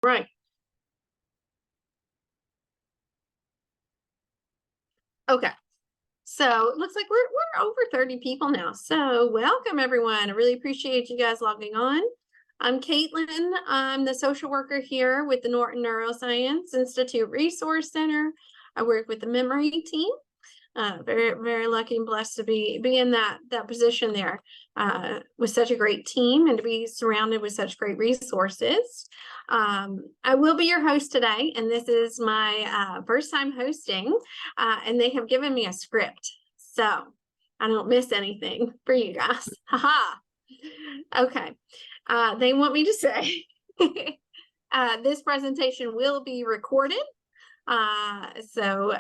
Right. Okay. So it looks like we're over 30 people now. So welcome everyone. I really appreciate you guys logging on. I'm Caitlin. I'm the social worker here with the Norton Neuroscience Institute Resource Center. I work with the memory team. Very, very lucky and blessed to be in that position there with such a great team and to be surrounded with such great resources. I will be your host today, and this is my first time hosting, and they have given me a script, so I don't miss anything for you guys. Haha. Okay. They want me to say this presentation will be recorded. So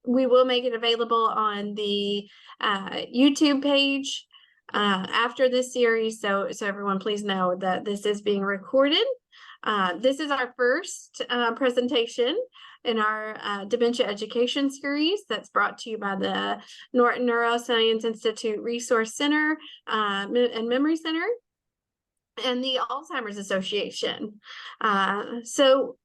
we will make it available on the YouTube page after this series. So everyone please know that this is being recorded. This is our first presentation in our dementia education series that's brought to you by the Norton Neuroscience Institute Resource Center and Memory Center and the Alzheimer's Association. So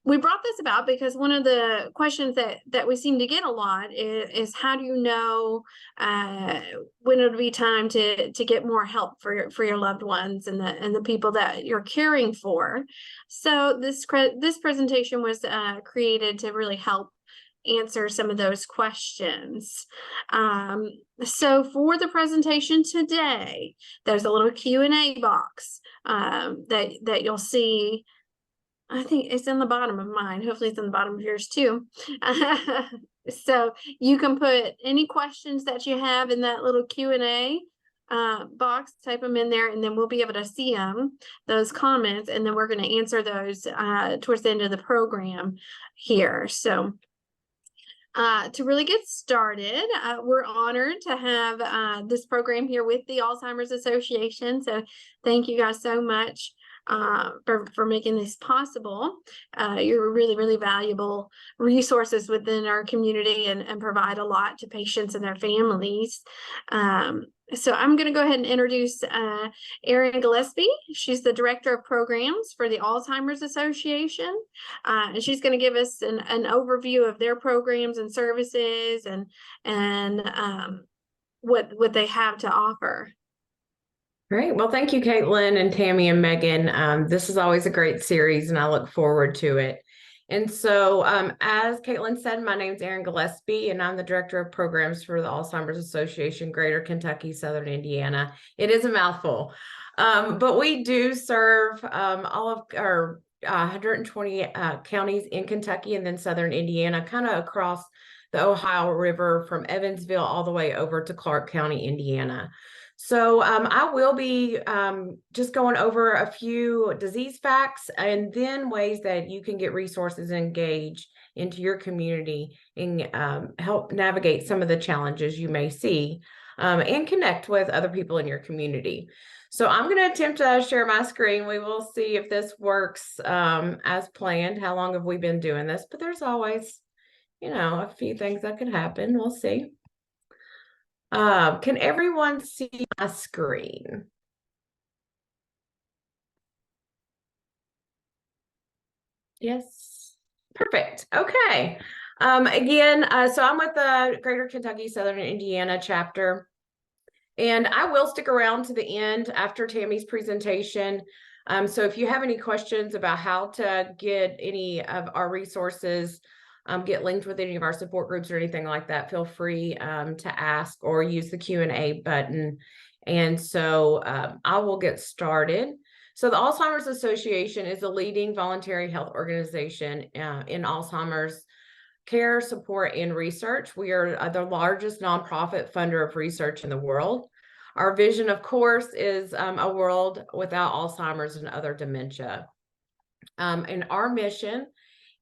we brought this about because one of the questions that we seem to get a lot is how do you know when it'll be time to get more help for your loved ones and the people that you're caring for. So this presentation was created to really help answer some of those questions. So for the presentation today, there's a little Q&A box that you'll see. I think it's in the bottom of mine. Hopefully it's in the bottom of yours too. So you can put any questions that you have in that little Q&A box, type them in there, and then we'll be able to see those comments, and then we're going to answer those towards the end of the program here. So to really get started, we're honored to have this program here with the Alzheimer's Association. So thank you guys so much for making this possible. You're really, really valuable resources within our community and provide a lot to patients and their families. So I'm going to go ahead and introduce Erin Gillespie. She's the Director of Programs for the Alzheimer's Association. And she's going to give us an overview of their programs and services and what they have to offer. Great. Well, thank you, Caitlin and Tammy and Megan. This is always a great series, and I look forward to it. And so, as Caitlin said, my name is Erin Gillespie, and I'm the Director of Programs for the Alzheimer's Association, Greater Kentucky, Southern Indiana. It is a mouthful, but we do serve all of our 120 counties in Kentucky and then Southern Indiana, kind of across the Ohio River from Evansville all the way over to Clark County, Indiana. So I will be just going over a few disease facts and then ways that you can get resources and engage into your community and help navigate some of the challenges you may see and connect with other people in your community. So I'm going to attempt to share my screen. We will see if this works as planned. How long have we been doing this? But there's always, a few things that could happen. We'll see. Can everyone see my screen? Yes. Perfect. Okay. Again, so I'm with the Greater Kentucky Southern Indiana chapter, and I will stick around to the end after Tammy's presentation. So if you have any questions about how to get any of our resources, get linked with any of our support groups or anything like that, feel free to ask or use the Q&A button. And so I will get started. So the Alzheimer's Association is a leading voluntary health organization in Alzheimer's care, support, and research. We are the largest nonprofit funder of research in the world. Our vision, of course, is a world without Alzheimer's and other dementia. And our mission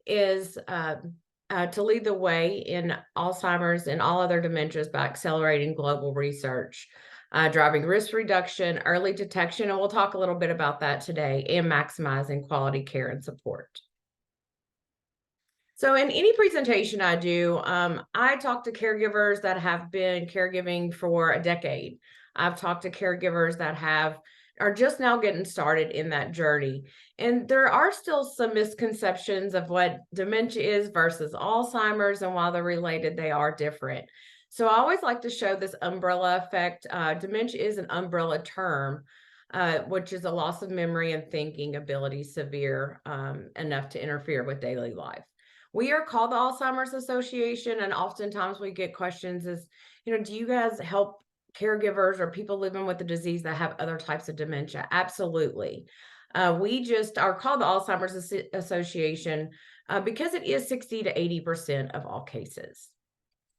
is to lead the way in Alzheimer's and all other dementias by accelerating global research, driving risk reduction, early detection, and we'll talk a little bit about that today, and maximizing quality care and support. So in any presentation I do, I talk to caregivers that have been caregiving for a decade. I've talked to caregivers that have are just now getting started in that journey. And there are still some misconceptions of what dementia is versus Alzheimer's, and while they're related, they are different. So I always like to show this umbrella effect. Dementia is an umbrella term, which is a loss of memory and thinking ability severe enough to interfere with daily life. We are called the Alzheimer's Association, and oftentimes we get questions is, do you guys help caregivers or people living with the disease that have other types of dementia? Absolutely. We just are called the Alzheimer's Association because it is 60 to 80% of all cases.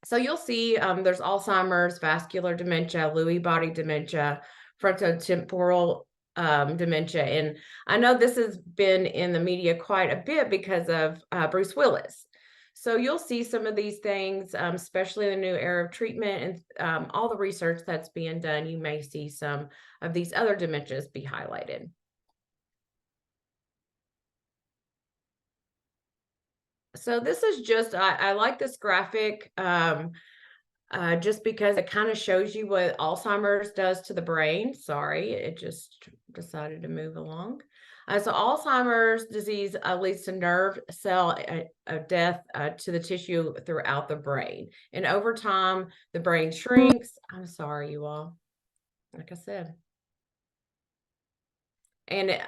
So you'll see there's Alzheimer's, vascular dementia, Lewy body dementia, frontotemporal dementia. And I know this has been in the media quite a bit because of Bruce Willis. So you'll see some of these things, especially in the new era of treatment and all the research that's being done. You may see some of these other dementias be highlighted. So this is just, I like this graphic just because it kind of shows you what Alzheimer's does to the brain. Sorry, it just decided to move along. So Alzheimer's disease leads to nerve cell death to the tissue throughout the brain. And over time, the brain shrinks. I'm sorry, you all. Like I said. And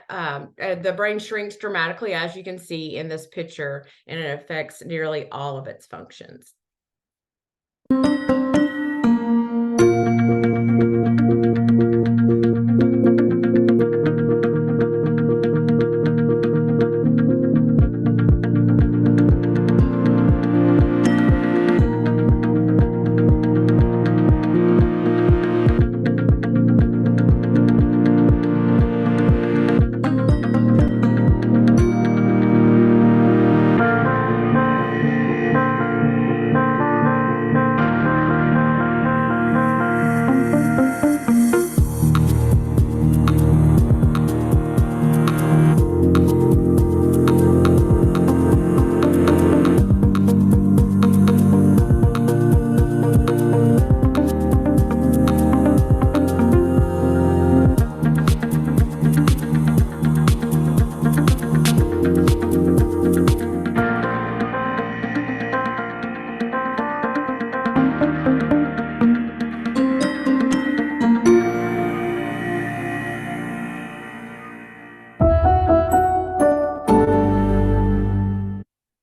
the brain shrinks dramatically, as you can see in this picture, and it affects nearly all of its functions.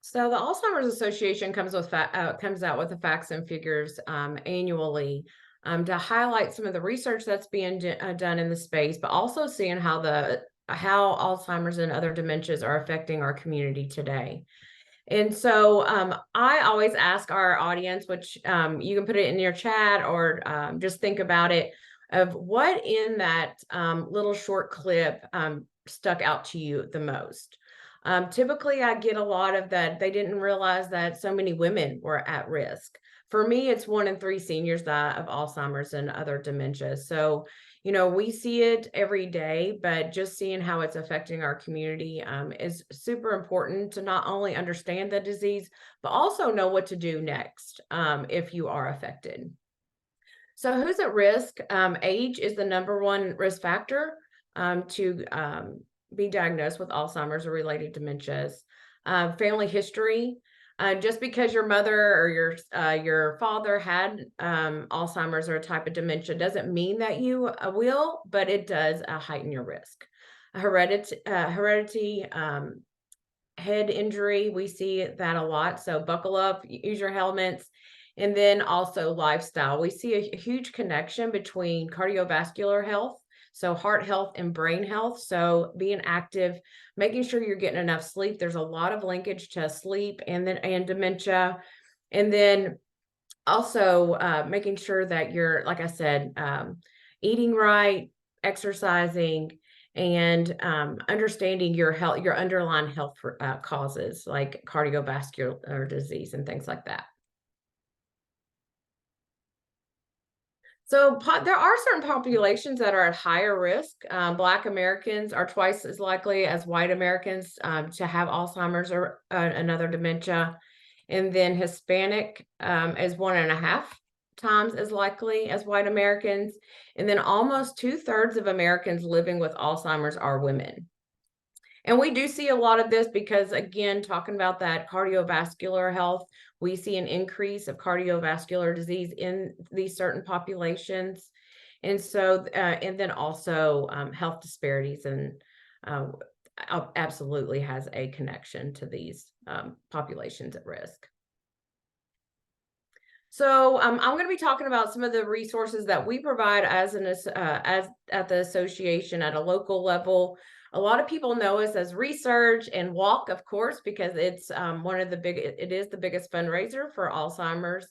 So the Alzheimer's Association comes out with the facts and figures annually to highlight some of the research that's being done in the space, but also seeing how Alzheimer's and other dementias are affecting our community today. And so I always ask our audience, which you can put it in your chat or just think about it, of what in that little short clip stuck out to you the most. Typically, I get a lot of that. They didn't realize that so many women were at risk. For me, it's 1 in 3 seniors die of Alzheimer's and other dementia. So, we see it every day, but just seeing how it's affecting our community is super important to not only understand the disease, but also know what to do next if you are affected. So who's at risk? Age is the #1 risk factor to be diagnosed with Alzheimer's or related dementias. Family history, just because your mother or your father had Alzheimer's or a type of dementia doesn't mean that you will, but it does heighten your risk. Heredity, head injury, we see that a lot. So buckle up, use your helmets. And then also lifestyle. We see a huge connection between cardiovascular health, so heart health and brain health. So being active, making sure you're getting enough sleep. There's a lot of linkage to sleep and dementia. And then also making sure that you're, like I said, eating right, exercising, and understanding your health, your underlying health causes like cardiovascular disease and things like that. So there are certain populations that are at higher risk. Black Americans are twice as likely as white Americans to have Alzheimer's or another dementia. And then Hispanic is 1.5 times as likely as white Americans. And then almost 2/3 of Americans living with Alzheimer's are women. And we do see a lot of this because, again, talking about that cardiovascular health, we see an increase of cardiovascular disease in these certain populations. And so, and then also health disparities and absolutely has a connection to these populations at risk. So I'm going to be talking about some of the resources that we provide as at the association at a local level. A lot of people know us as Research and Walk, of course, because it's it is the biggest fundraiser for Alzheimer's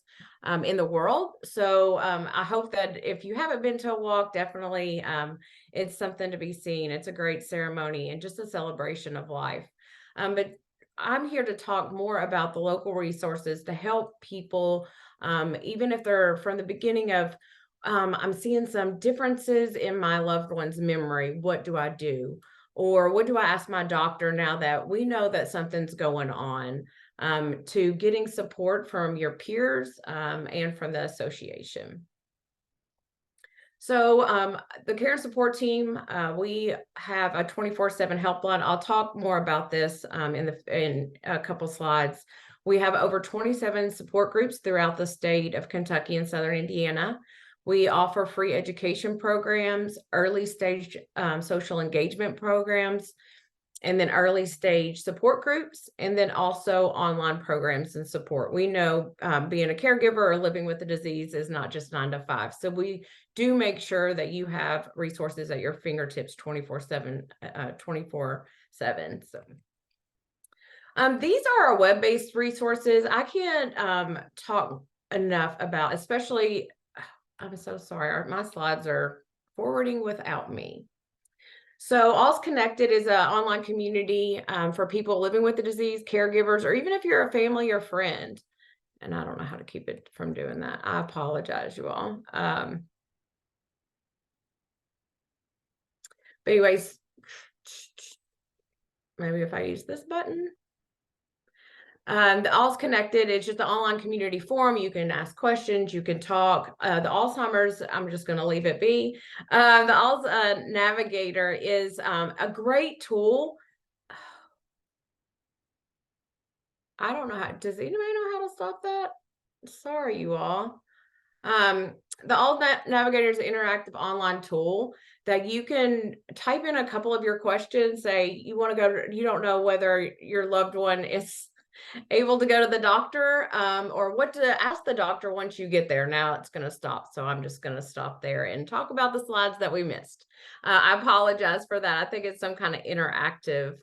in the world. So I hope that if you haven't been to a walk, definitely it's something to be seen. It's a great ceremony and just a celebration of life. But I'm here to talk more about the local resources to help people, even if they're from the beginning of, I'm seeing some differences in my loved one's memory. What do I do? Or what do I ask my doctor now that we know that something's going on? To getting support from your peers and from the association. So the care and support team, we have a 24/7 helpline. I'll talk more about this in a couple slides. We have over 27 support groups throughout the state of Kentucky and Southern Indiana. We offer free education programs, early stage social engagement programs, and then early stage support groups, and then also online programs and support. We know being a caregiver or living with the disease is not just 9 to 5. So we do make sure that you have resources at your fingertips 24/7. So these are our web-based resources. I can't talk enough about, especially, I'm so sorry, my slides are forwarding without me. So All's Connected is an online community for people living with the disease, caregivers, or even if you're a family or friend. And I don't know how to keep it from doing that. I apologize, you all. But anyways, maybe if I use this button. The All's Connected, it's just an online community forum. You can ask questions, you can talk. The Alzheimer's, I'm just going to leave it be. The All's Navigator is a great tool. I don't know how, does anybody know how to stop that? Sorry, you all. The All Navigator is an interactive online tool that you can type in a couple of your questions. Say you want to go, you don't know whether your loved one is able to go to the doctor or what to ask the doctor once you get there. Now it's going to stop. So I'm just going to stop there and talk about the slides that we missed. I apologize for that. I think it's some kind of interactive,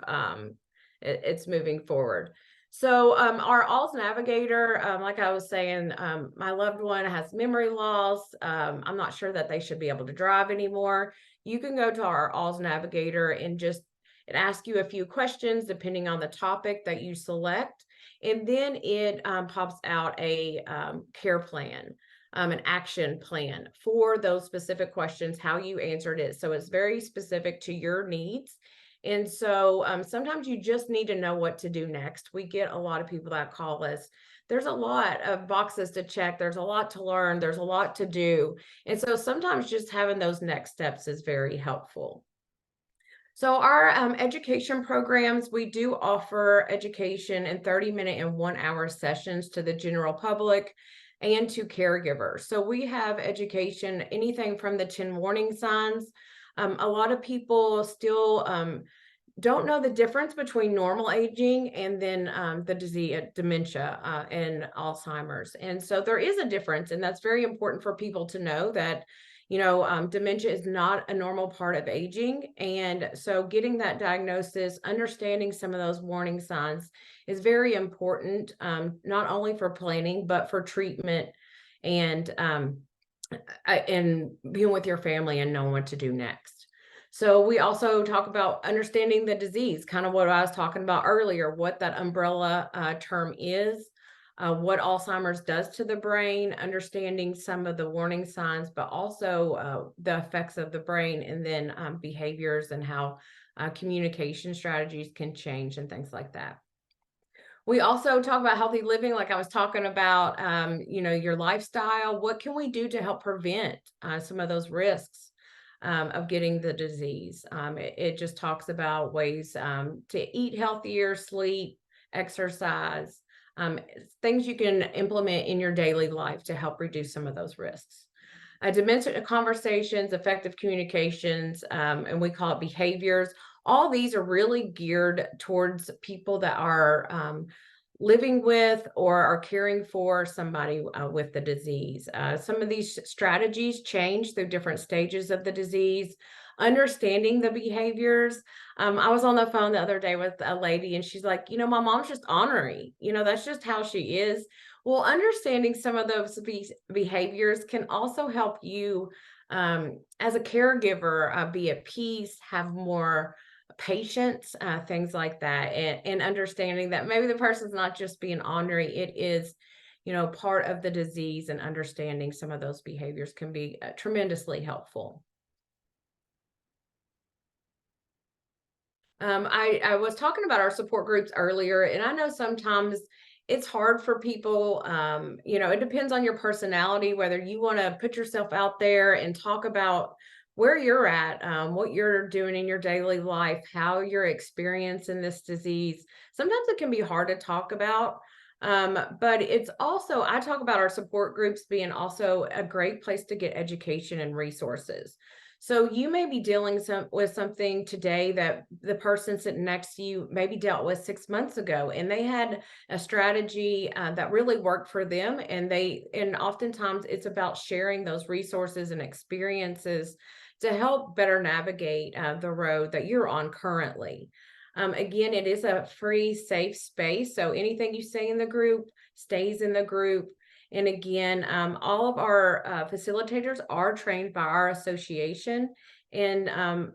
it's moving forward. So our All's Navigator, like I was saying, my loved one has memory loss. I'm not sure that they should be able to drive anymore. You can go to our All's Navigator and just it asks you a few questions depending on the topic that you select. And then it pops out a care plan, an action plan for those specific questions, how you answered it. So it's very specific to your needs. And so sometimes you just need to know what to do next. We get a lot of people that call us. There's a lot of boxes to check. There's a lot to learn. There's a lot to do. And so sometimes just having those next steps is very helpful. So our education programs, we do offer education in 30-minute and 1-hour sessions to the general public and to caregivers. So we have education, anything from the 10 warning signs. A lot of people still don't know the difference between normal aging and then the disease, dementia and Alzheimer's. And so there is a difference, and that's very important for people to know that dementia is not a normal part of aging. And so getting that diagnosis, understanding some of those warning signs is very important, not only for planning, but for treatment and being with your family and knowing what to do next. So we also talk about understanding the disease, kind of what I was talking about earlier, what that umbrella term is. What Alzheimer's does to the brain, understanding some of the warning signs, but also the effects of the brain, and then behaviors and how communication strategies can change and things like that. We also talk about healthy living, like I was talking about, your lifestyle. What can we do to help prevent some of those risks of getting the disease? It just talks about ways to eat healthier, sleep, exercise, um, things you can implement in your daily life to help reduce some of those risks. Dementia conversations, effective communications, and we call it behaviors. All these are really geared towards people that are living with or are caring for somebody with the disease. Some of these strategies change through different stages of the disease. Understanding the behaviors. I was on the phone the other day with a lady and she's like, my mom's just ornery. That's just how she is. Well, understanding some of those behaviors can also help you as a caregiver be at peace, have more patience, things like that, and understanding that maybe the person's not just being ornery, it is, part of the disease, and understanding some of those behaviors can be tremendously helpful. I was talking about our support groups earlier, and I know sometimes it's hard for people. It depends on your personality, whether you want to put yourself out there and talk about where you're at, what you're doing in your daily life, how you're experiencing this disease. Sometimes it can be hard to talk about. But it's also, I talk about our support groups being also a great place to get education and resources. So you may be dealing with something today that the person sitting next to you maybe dealt with 6 months ago, and they had a strategy that really worked for them. And oftentimes it's about sharing those resources and experiences to help better navigate the road that you're on currently. Again, it is a free, safe space. So anything you say in the group stays in the group. And again, all of our facilitators are trained by our association. And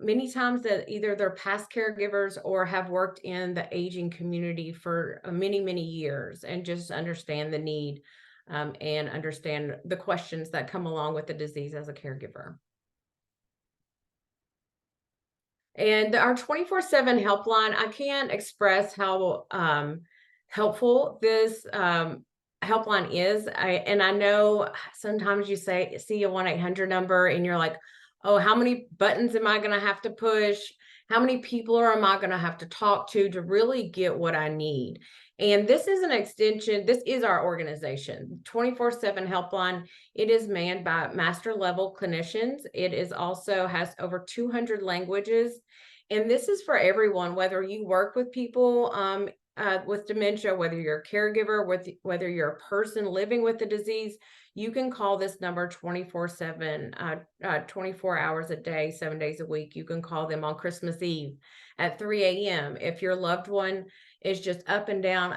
many times that either they're past caregivers or have worked in the aging community for many, many years and just understand the need and understand the questions that come along with the disease as a caregiver. And our 24/7 helpline, I can't express how helpful this helpline is. I know sometimes you see a 1-800 number and you're like, oh, how many buttons am I going to have to push? How many people am I going to have to talk to really get what I need? And this is an extension. This is our organization, 24/7 helpline. It is manned by master level clinicians. It is also has over 200 languages. And this is for everyone, whether you work with people with dementia, whether you're a caregiver, whether you're a person living with the disease, you can call this number 24/7, 24 hours a day, 7 days a week. You can call them on Christmas Eve at 3 a.m. If your loved one is just up and down,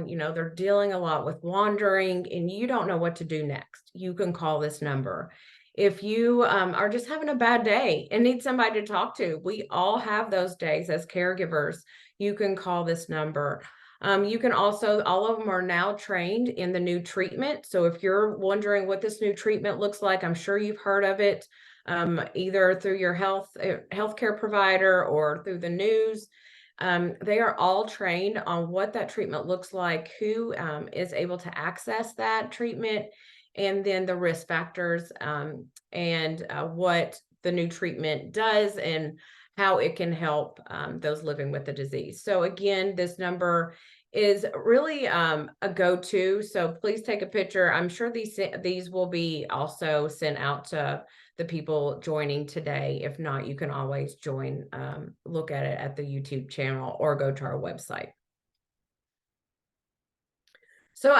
they're dealing a lot with wandering and you don't know what to do next, you can call this number. If you are just having a bad day and need somebody to talk to, we all have those days as caregivers. You can call this number. You can also, all of them are now trained in the new treatment. So if you're wondering what this new treatment looks like, I'm sure you've heard of it, either through your healthcare provider or through the news. They are all trained on what that treatment looks like, who is able to access that treatment, and then the risk factors and what the new treatment does and how it can help those living with the disease. So again, this number is really a go-to. So please take a picture. I'm sure these will be also sent out to the people joining today. If not, you can always join, look at it at the YouTube channel or go to our website. So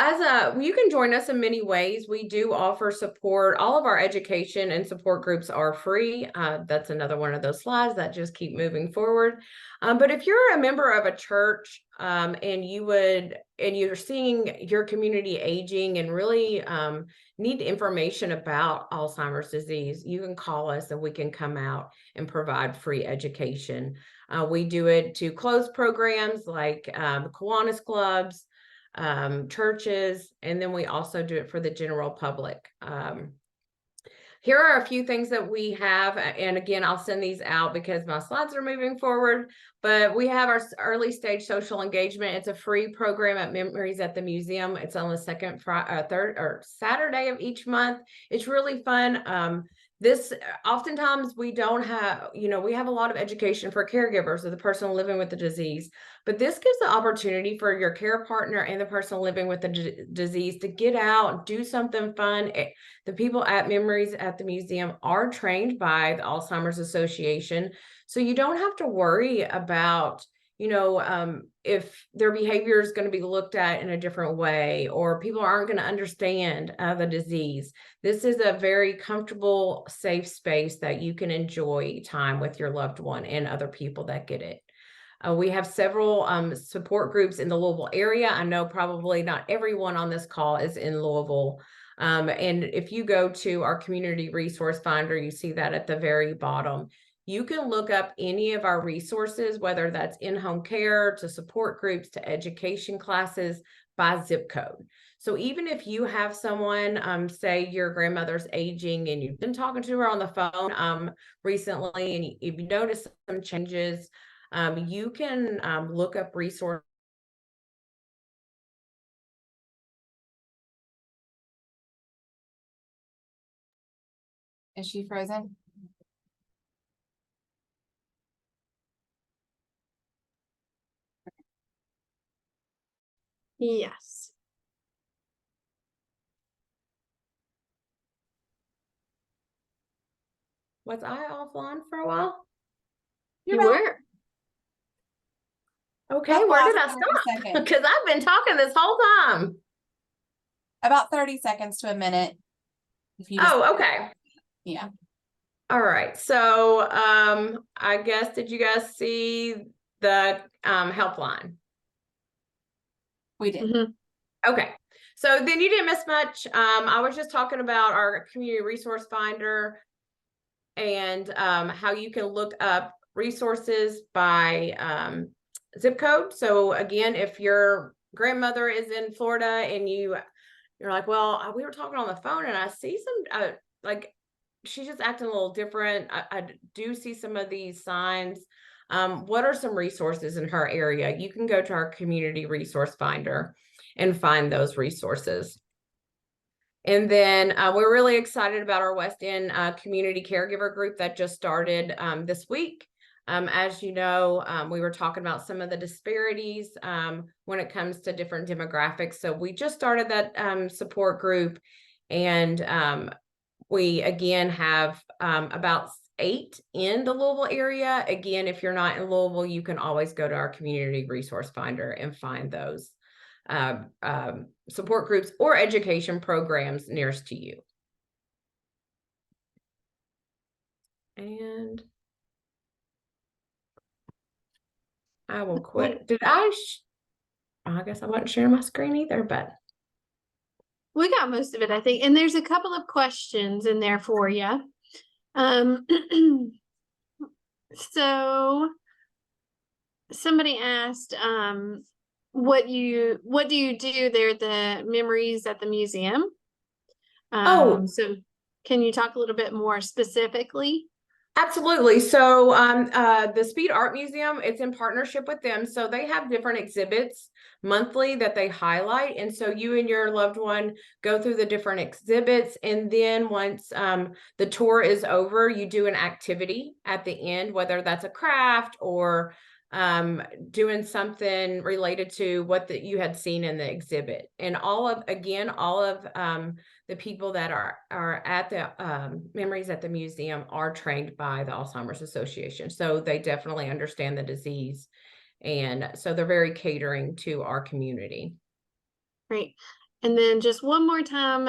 you can join us in many ways. We do offer support. All of our education and support groups are free. That's another one of those slides that just keep moving forward. But if you're a member of a church and you're seeing your community aging and really need information about Alzheimer's disease, you can call us and we can come out and provide free education. We do it to closed programs like Kiwanis clubs, churches, and then we also do it for the general public. here are a few things that we have. And again, I'll send these out because my slides are moving forward. But we have our early stage social engagement. It's a free program at Memories at the Museum. It's on the second, third, or Saturday of each month. It's really fun. This oftentimes we don't have, we have a lot of education for caregivers of the person living with the disease, but this gives the opportunity for your care partner and the person living with the disease to get out, do something fun. The people at Memories at the Museum are trained by the Alzheimer's Association, so you don't have to worry about if their behavior is going to be looked at in a different way, or people aren't going to understand the disease. This is a very comfortable, safe space that you can enjoy time with your loved one and other people that get it. We have several support groups in the Louisville area. I know probably not everyone on this call is in Louisville. And if you go to our community resource finder, you see that at the very bottom. You can look up any of our resources, whether that's in-home care, to support groups, to education classes, by zip code. So even if you have someone, say your grandmother's aging and you've been talking to her on the phone recently, and if you notice some changes, you can look up resources. Is she frozen? Yes. Was I offline for a while? You back. were. Okay, About where did I last 30 stop? seconds. Because I've been talking this whole time. About 30 seconds to a minute. If you just, Oh, okay. yeah, All right. So I guess, did you guys see the helpline? we did. Mhm. Okay. So then you didn't miss much. I was just talking about our community resource finder and how you can look up resources by zip code. So again, if your grandmother is in Florida and you're like, well, we were talking on the phone and I see some like she's just acting a little different. I do see some of these signs. What are some resources in her area? You can go to our community resource finder and find those resources. And then we're really excited about our West End community caregiver group that just started this week. As you know, we were talking about some of the disparities when it comes to different demographics. So we just started that support group, and we again have about 8 in the Louisville area. Again, if you're not in Louisville, you can always go to our community resource finder and find those support groups or education programs nearest to you. And I will quit. Did I guess I wasn't sharing my screen either, but We got most of it, I think. And there's a couple of questions in there for you. So somebody asked, what do you do there at the Memories at the Museum? So can you talk a little bit more specifically? absolutely. So the Speed Art Museum, it's in partnership with them. So they have different exhibits monthly that they highlight. And so you and your loved one go through the different exhibits. And then once the tour is over, you do an activity at the end, whether that's a craft or doing something related to what you had seen in the exhibit. And all of the people that are at the Memories at the Museum are trained by the Alzheimer's Association. So they definitely understand the disease. And so they're very catering to our community. Great. And then just one more time,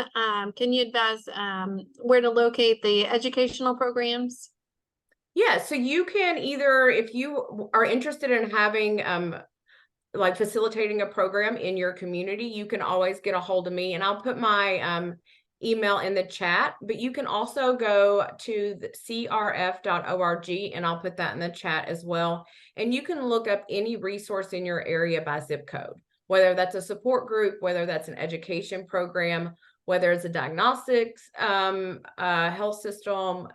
can you advise where to locate the educational programs? Yeah, so you can either, if you are interested in having like facilitating a program in your community, you can always get a hold of me, and I'll put my email in the chat, but you can also go to the crf.org, and I'll put that in the chat as well. And you can look up any resource in your area by zip code, whether that's a support group, whether that's an education program, whether it's a diagnostics, health system,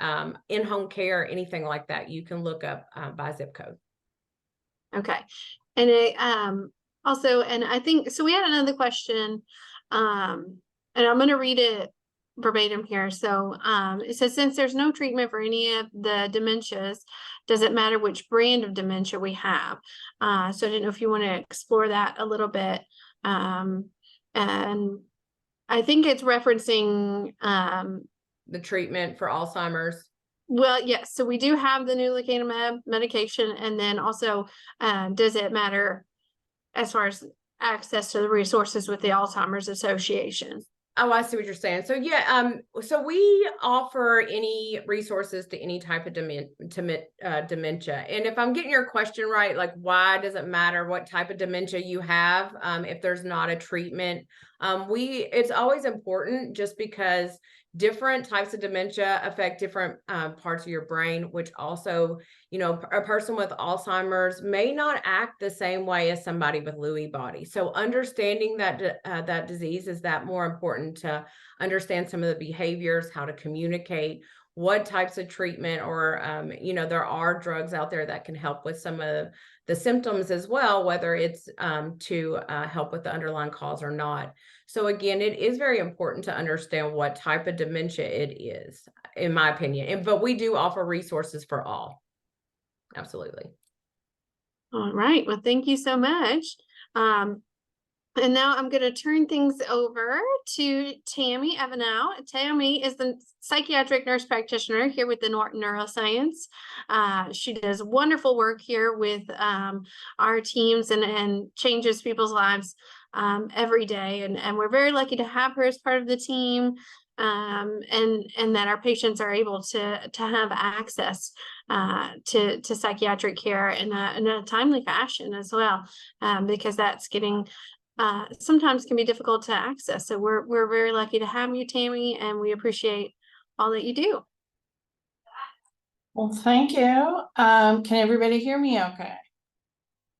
in-home care, anything like that, you can look up by zip code. Okay. And it, also, and I think, so we had another question, and I'm going to read it verbatim here. So, it says, since there's no treatment for any of the dementias, does it matter which brand of dementia we have? So I didn't know if you want to explore that a little bit. And I think it's referencing, The treatment for Alzheimer's. well, yes. So we do have the new lecanemab medication, and then also, does it matter as far as access to the resources with the Alzheimer's Association? Oh, I see what you're saying. So yeah, so we offer any resources to any type of dementia. And if I'm getting your question right, like why does it matter what type of dementia you have if there's not a treatment? It's always important just because different types of dementia affect different parts of your brain, which also, you know, a person with Alzheimer's may not act the same way as somebody with Lewy body. So understanding that that disease is that more important to understand some of the behaviors, how to communicate, what types of treatment, or you know, there are drugs out there that can help with some of the symptoms as well, whether it's to help with the underlying cause or not. So again, it is very important to understand what type of dementia it is, in my opinion. But we do offer resources for all. Absolutely. All right. Well, thank you so much. And now I'm going to turn things over to Tammy Evanow. Tammy is the psychiatric nurse practitioner here with the Norton Neuroscience. She does wonderful work here with our teams and changes people's lives every day. And we're very lucky to have her as part of the team. And that our patients are able to have access to psychiatric care in a timely fashion as well, because that's getting sometimes can be difficult to access. So we're very lucky to have you, Tammy, and we appreciate all that you do. Well, thank you. Can everybody hear me okay?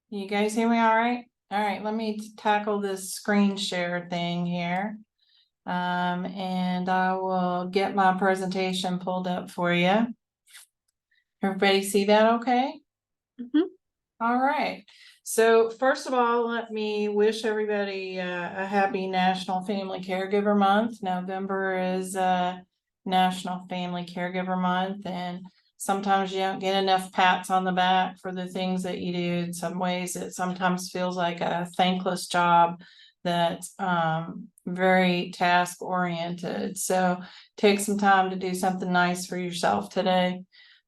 You guys hear me all right? All right, let me tackle this screen share thing here. And I will get my presentation pulled up for you. Everybody see that okay? Mm-hmm. All right. So first of all, let me wish everybody a happy National Family Caregiver Month. November is National Family Caregiver Month, and sometimes you don't get enough pats on the back for the things that you do. In some ways, it sometimes feels like a thankless job that's very task oriented. So take some time to do something nice for yourself today.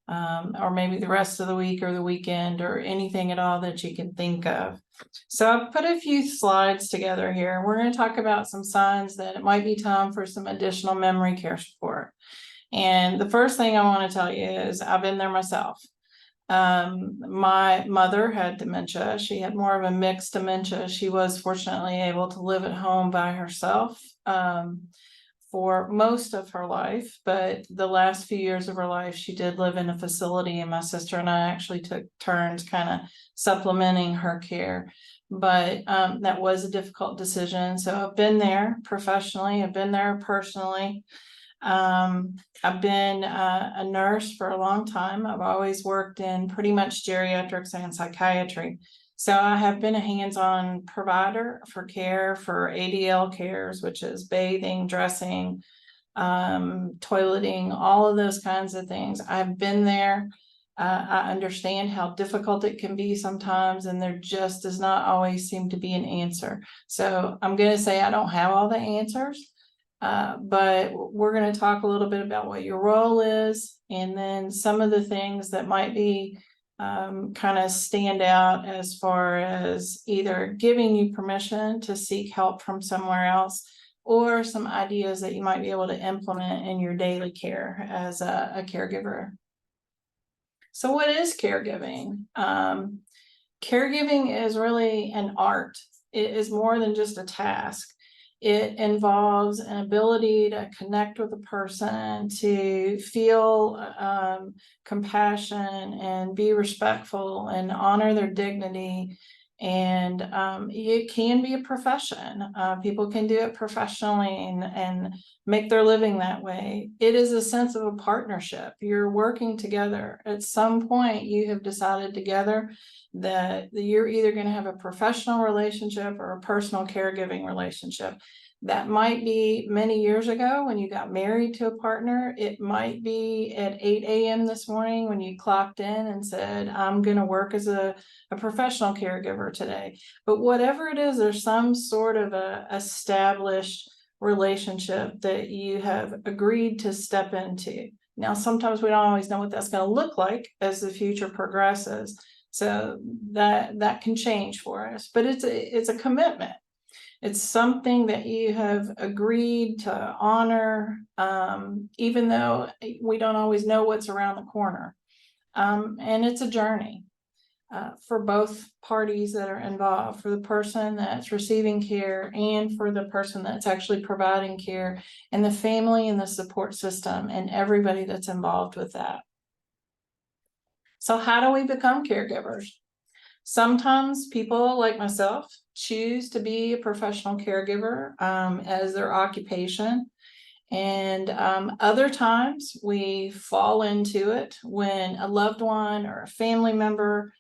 Or maybe the rest of the week or the weekend or anything at all that you can think of. So I've put a few slides together here. We're going to talk about some signs that it might be time for some additional memory care support. And the first thing I want to tell you is I've been there myself. My mother had dementia. She had more of a mixed dementia. She was fortunately able to live at home by herself for most of her life, but the last few years of her life, she did live in a facility, and my sister and I actually took turns kind of supplementing her care. But that was a difficult decision. So I've been there professionally, I've been there personally. I've been a nurse for a long time. I've always worked in pretty much geriatrics and psychiatry. So I have been a hands-on provider for care for ADL cares, which is bathing, dressing, toileting, all of those kinds of things. I've been there. I understand how difficult it can be sometimes, and there just does not always seem to be an answer. So I'm going to say I don't have all the answers, but we're going to talk a little bit about what your role is, and then some of the things that might be kind of stand out as far as either giving you permission to seek help from somewhere else, or some ideas that you might be able to implement in your daily care as a caregiver. So what is caregiving? Caregiving is really an art. It is more than just a task. It involves an ability to connect with a person, to feel compassion and be respectful and honor their dignity, And it can be a profession. People can do it professionally and make their living that way. It is a sense of a partnership. You're working together. At some point, you have decided together that you're either going to have a professional relationship or a personal caregiving relationship. That might be many years ago when you got married to a partner. It might be at 8 a.m. this morning when you clocked in and said, I'm going to work as a professional caregiver today. But whatever it is, there's some sort of a established relationship that you have agreed to step into. Now, sometimes we don't always know what that's going to look like as the future progresses. So that can change for us, but it's a commitment. It's something that you have agreed to honor, even though we don't always know what's around the corner. And it's a journey for both parties that are involved, for the person that's receiving care and for the person that's actually providing care, and the family and the support system and everybody that's involved with that. So how do we become caregivers? Sometimes people like myself choose to be a professional caregiver as their occupation. And other times we fall into it when a loved one or a family member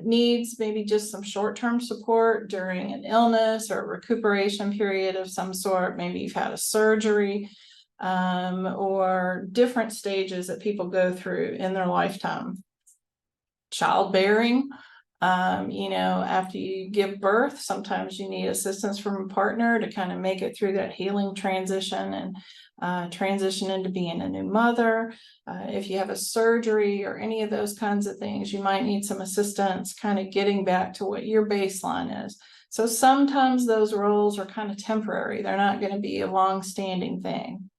needs maybe just some short-term support during an illness or a recuperation period of some sort. Maybe you've had a surgery or different stages that people go through in their lifetime. Childbearing. After you give birth, sometimes you need assistance from a partner to kind of make it through that healing transition and transition into being a new mother. If you have a surgery or any of those kinds of things, you might need some assistance kind of getting back to what your baseline is. So sometimes those roles are kind of temporary. They're not going to be a long-standing thing.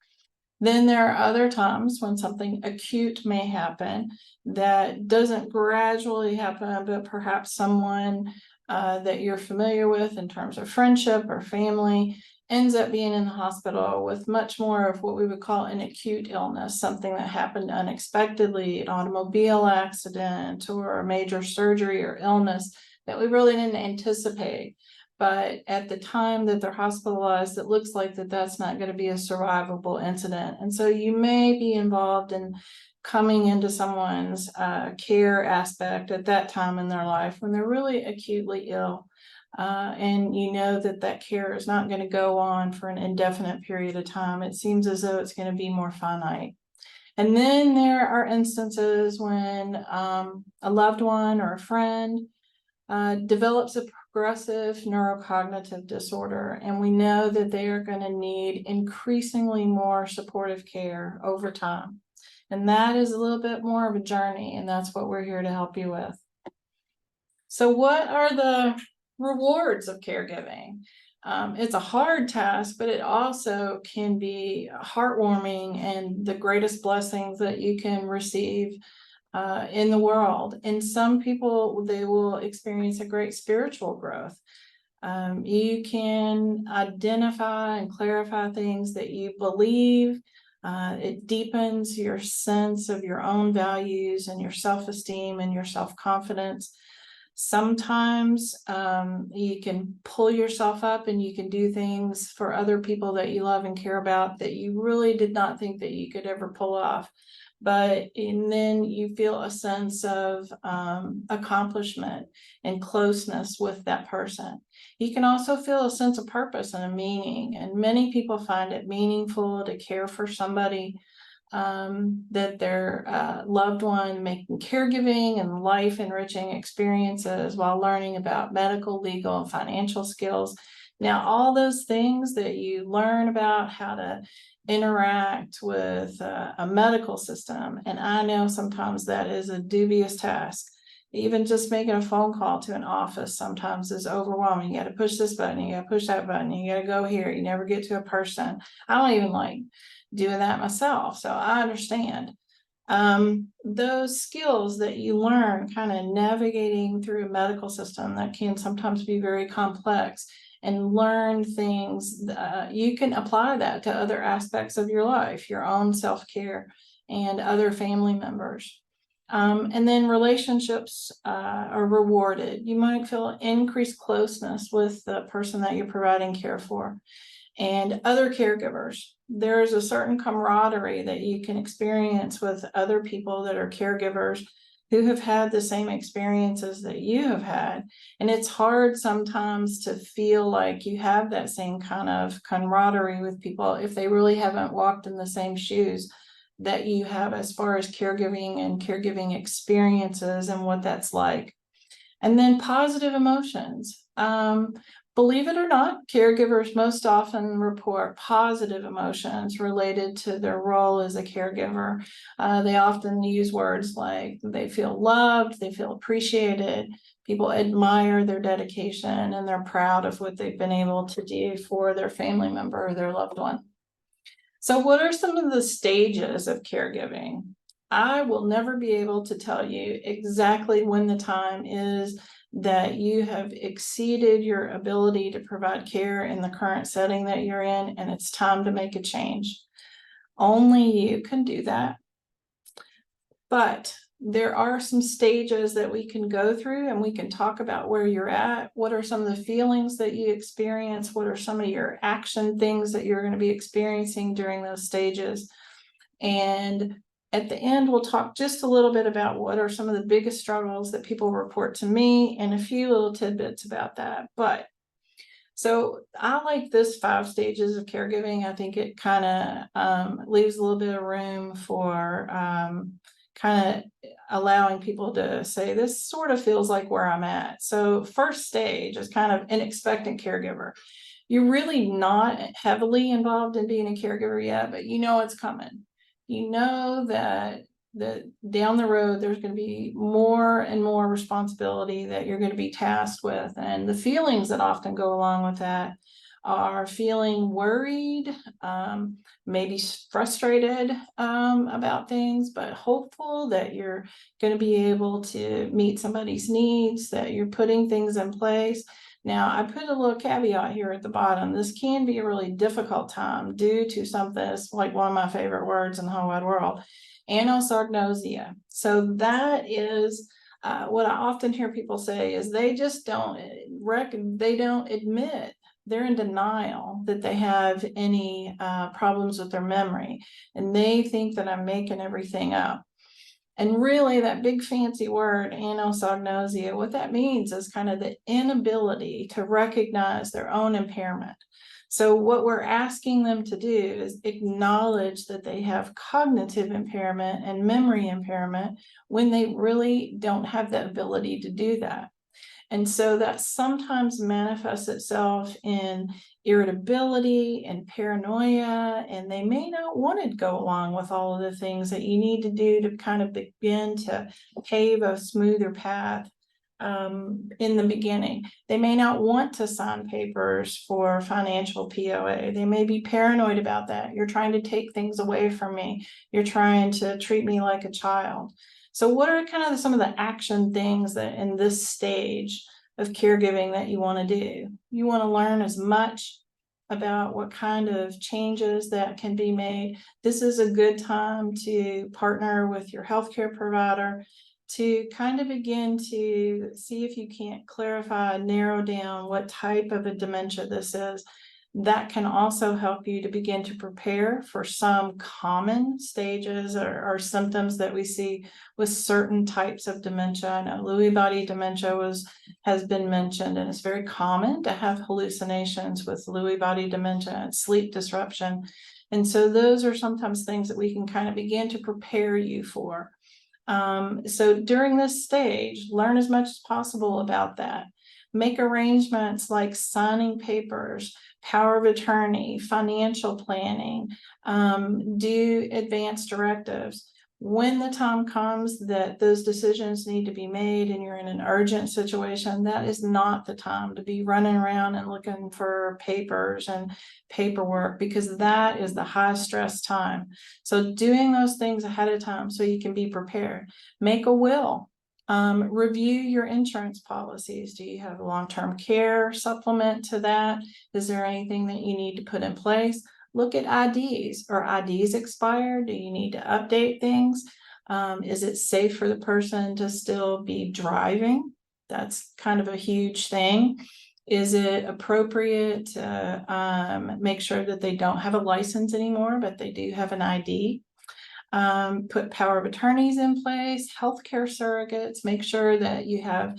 Then there are other times when something acute may happen that doesn't gradually happen, but perhaps someone that you're familiar with in terms of friendship or family ends up being in the hospital with much more of what we would call an acute illness, something that happened unexpectedly, an automobile accident or a major surgery or illness that we really didn't anticipate. But at the time that they're hospitalized, it looks like that's not going to be a survivable incident. And so you may be involved in coming into someone's care aspect at that time in their life when they're really acutely ill. And you know that care is not going to go on for an indefinite period of time. It seems as though it's going to be more finite. And then there are instances when a loved one or a friend develops a progressive neurocognitive disorder, and we know that they are going to need increasingly more supportive care over time. And that is a little bit more of a journey, and that's what we're here to help you with. So what are the rewards of caregiving? It's a hard task, but it also can be heartwarming and the greatest blessings that you can receive in the world. And some people, they will experience a great spiritual growth. You can identify and clarify things that you believe. It deepens your sense of your own values and your self-esteem and your self-confidence. Sometimes you can pull yourself up and you can do things for other people that you love and care about that you really did not think that you could ever pull off. And then you feel a sense of accomplishment and closeness with that person. You can also feel a sense of purpose and a meaning, and many people find it meaningful to care for somebody, that their loved one, making caregiving and life enriching experiences while learning about medical, legal, and financial skills. Now, all those things that you learn about how to interact with a medical system, and I know sometimes that is a dubious task. Even just making a phone call to an office sometimes is overwhelming. You got to push this button, you got to push that button, you got to go here, you never get to a person. I don't even like doing that myself, so I understand. Those skills that you learn kind of navigating through a medical system that can sometimes be very complex, and learn things, you can apply that to other aspects of your life, your own self-care and other family members. And then relationships are rewarded. You might feel increased closeness with the person that you're providing care for. And other caregivers, there's a certain camaraderie that you can experience with other people that are caregivers who have had the same experiences that you have had. And it's hard sometimes to feel like you have that same kind of camaraderie with people if they really haven't walked in the same shoes that you have as far as caregiving and caregiving experiences and what that's like. And then positive emotions. Believe it or not, caregivers most often report positive emotions related to their role as a caregiver. They often use words like they feel loved, they feel appreciated, people admire their dedication, and they're proud of what they've been able to do for their family member or their loved one. So what are some of the stages of caregiving? I will never be able to tell you exactly when the time is that you have exceeded your ability to provide care in the current setting that you're in, and it's time to make a change. Only you can do that. But there are some stages that we can go through, and we can talk about where you're at. What are some of the feelings that you experience? What are some of your action things that you're going to be experiencing during those stages? And at the end, we'll talk just a little bit about what are some of the biggest struggles that people report to me and a few little tidbits about that. But so I like this 5 stages of caregiving. I think it kind of leaves a little bit of room for kind of allowing people to say, this sort of feels like where I'm at. So first stage is kind of an expectant caregiver. You're really not heavily involved in being a caregiver yet, but you know it's coming. You know that down the road, there's going to be more and more responsibility that you're going to be tasked with. And the feelings that often go along with that are feeling worried, maybe frustrated about things, but hopeful that you're going to be able to meet somebody's needs, that you're putting things in place. Now, I put a little caveat here at the bottom. This can be a really difficult time due to something that's like one of my favorite words in the whole wide world, anosognosia. So that is what I often hear people say is they just don't admit, they're in denial that they have any problems with their memory, and they think that I'm making everything up. And really, that big fancy word, anosognosia, what that means is kind of the inability to recognize their own impairment. So what we're asking them to do is acknowledge that they have cognitive impairment and memory impairment when they really don't have the ability to do that. And so that sometimes manifests itself in irritability and paranoia, and they may not want to go along with all of the things that you need to do to kind of begin to pave a smoother path in the beginning. They may not want to sign papers for financial POA. They may be paranoid about that. You're trying to take things away from me. You're trying to treat me like a child. So what are kind of some of the action things that in this stage of caregiving that you want to do? You want to learn as much about what kind of changes that can be made. This is a good time to partner with your healthcare provider to kind of begin to see if you can't clarify, narrow down what type of a dementia this is. That can also help you to begin to prepare for some common stages or symptoms that we see with certain types of dementia. I know Lewy body dementia has been mentioned, and it's very common to have hallucinations with Lewy body dementia and sleep disruption. And so those are sometimes things that we can kind of begin to prepare you for. So during this stage, learn as much as possible about that. Make arrangements like signing papers, power of attorney, financial planning, do advance directives. When the time comes that those decisions need to be made and you're in an urgent situation, that is not the time to be running around and looking for papers and paperwork, because that is the high stress time. So doing those things ahead of time so you can be prepared. Make a will. Review your insurance policies. Do you have a long-term care supplement to that? Is there anything that you need to put in place? Look at IDs. Are IDs expired? Do you need to update things? Is it safe for the person to still be driving? That's kind of a huge thing. Is it appropriate to make sure that they don't have a license anymore, but they do have an ID? Put power of attorneys in place, healthcare surrogates, make sure that you have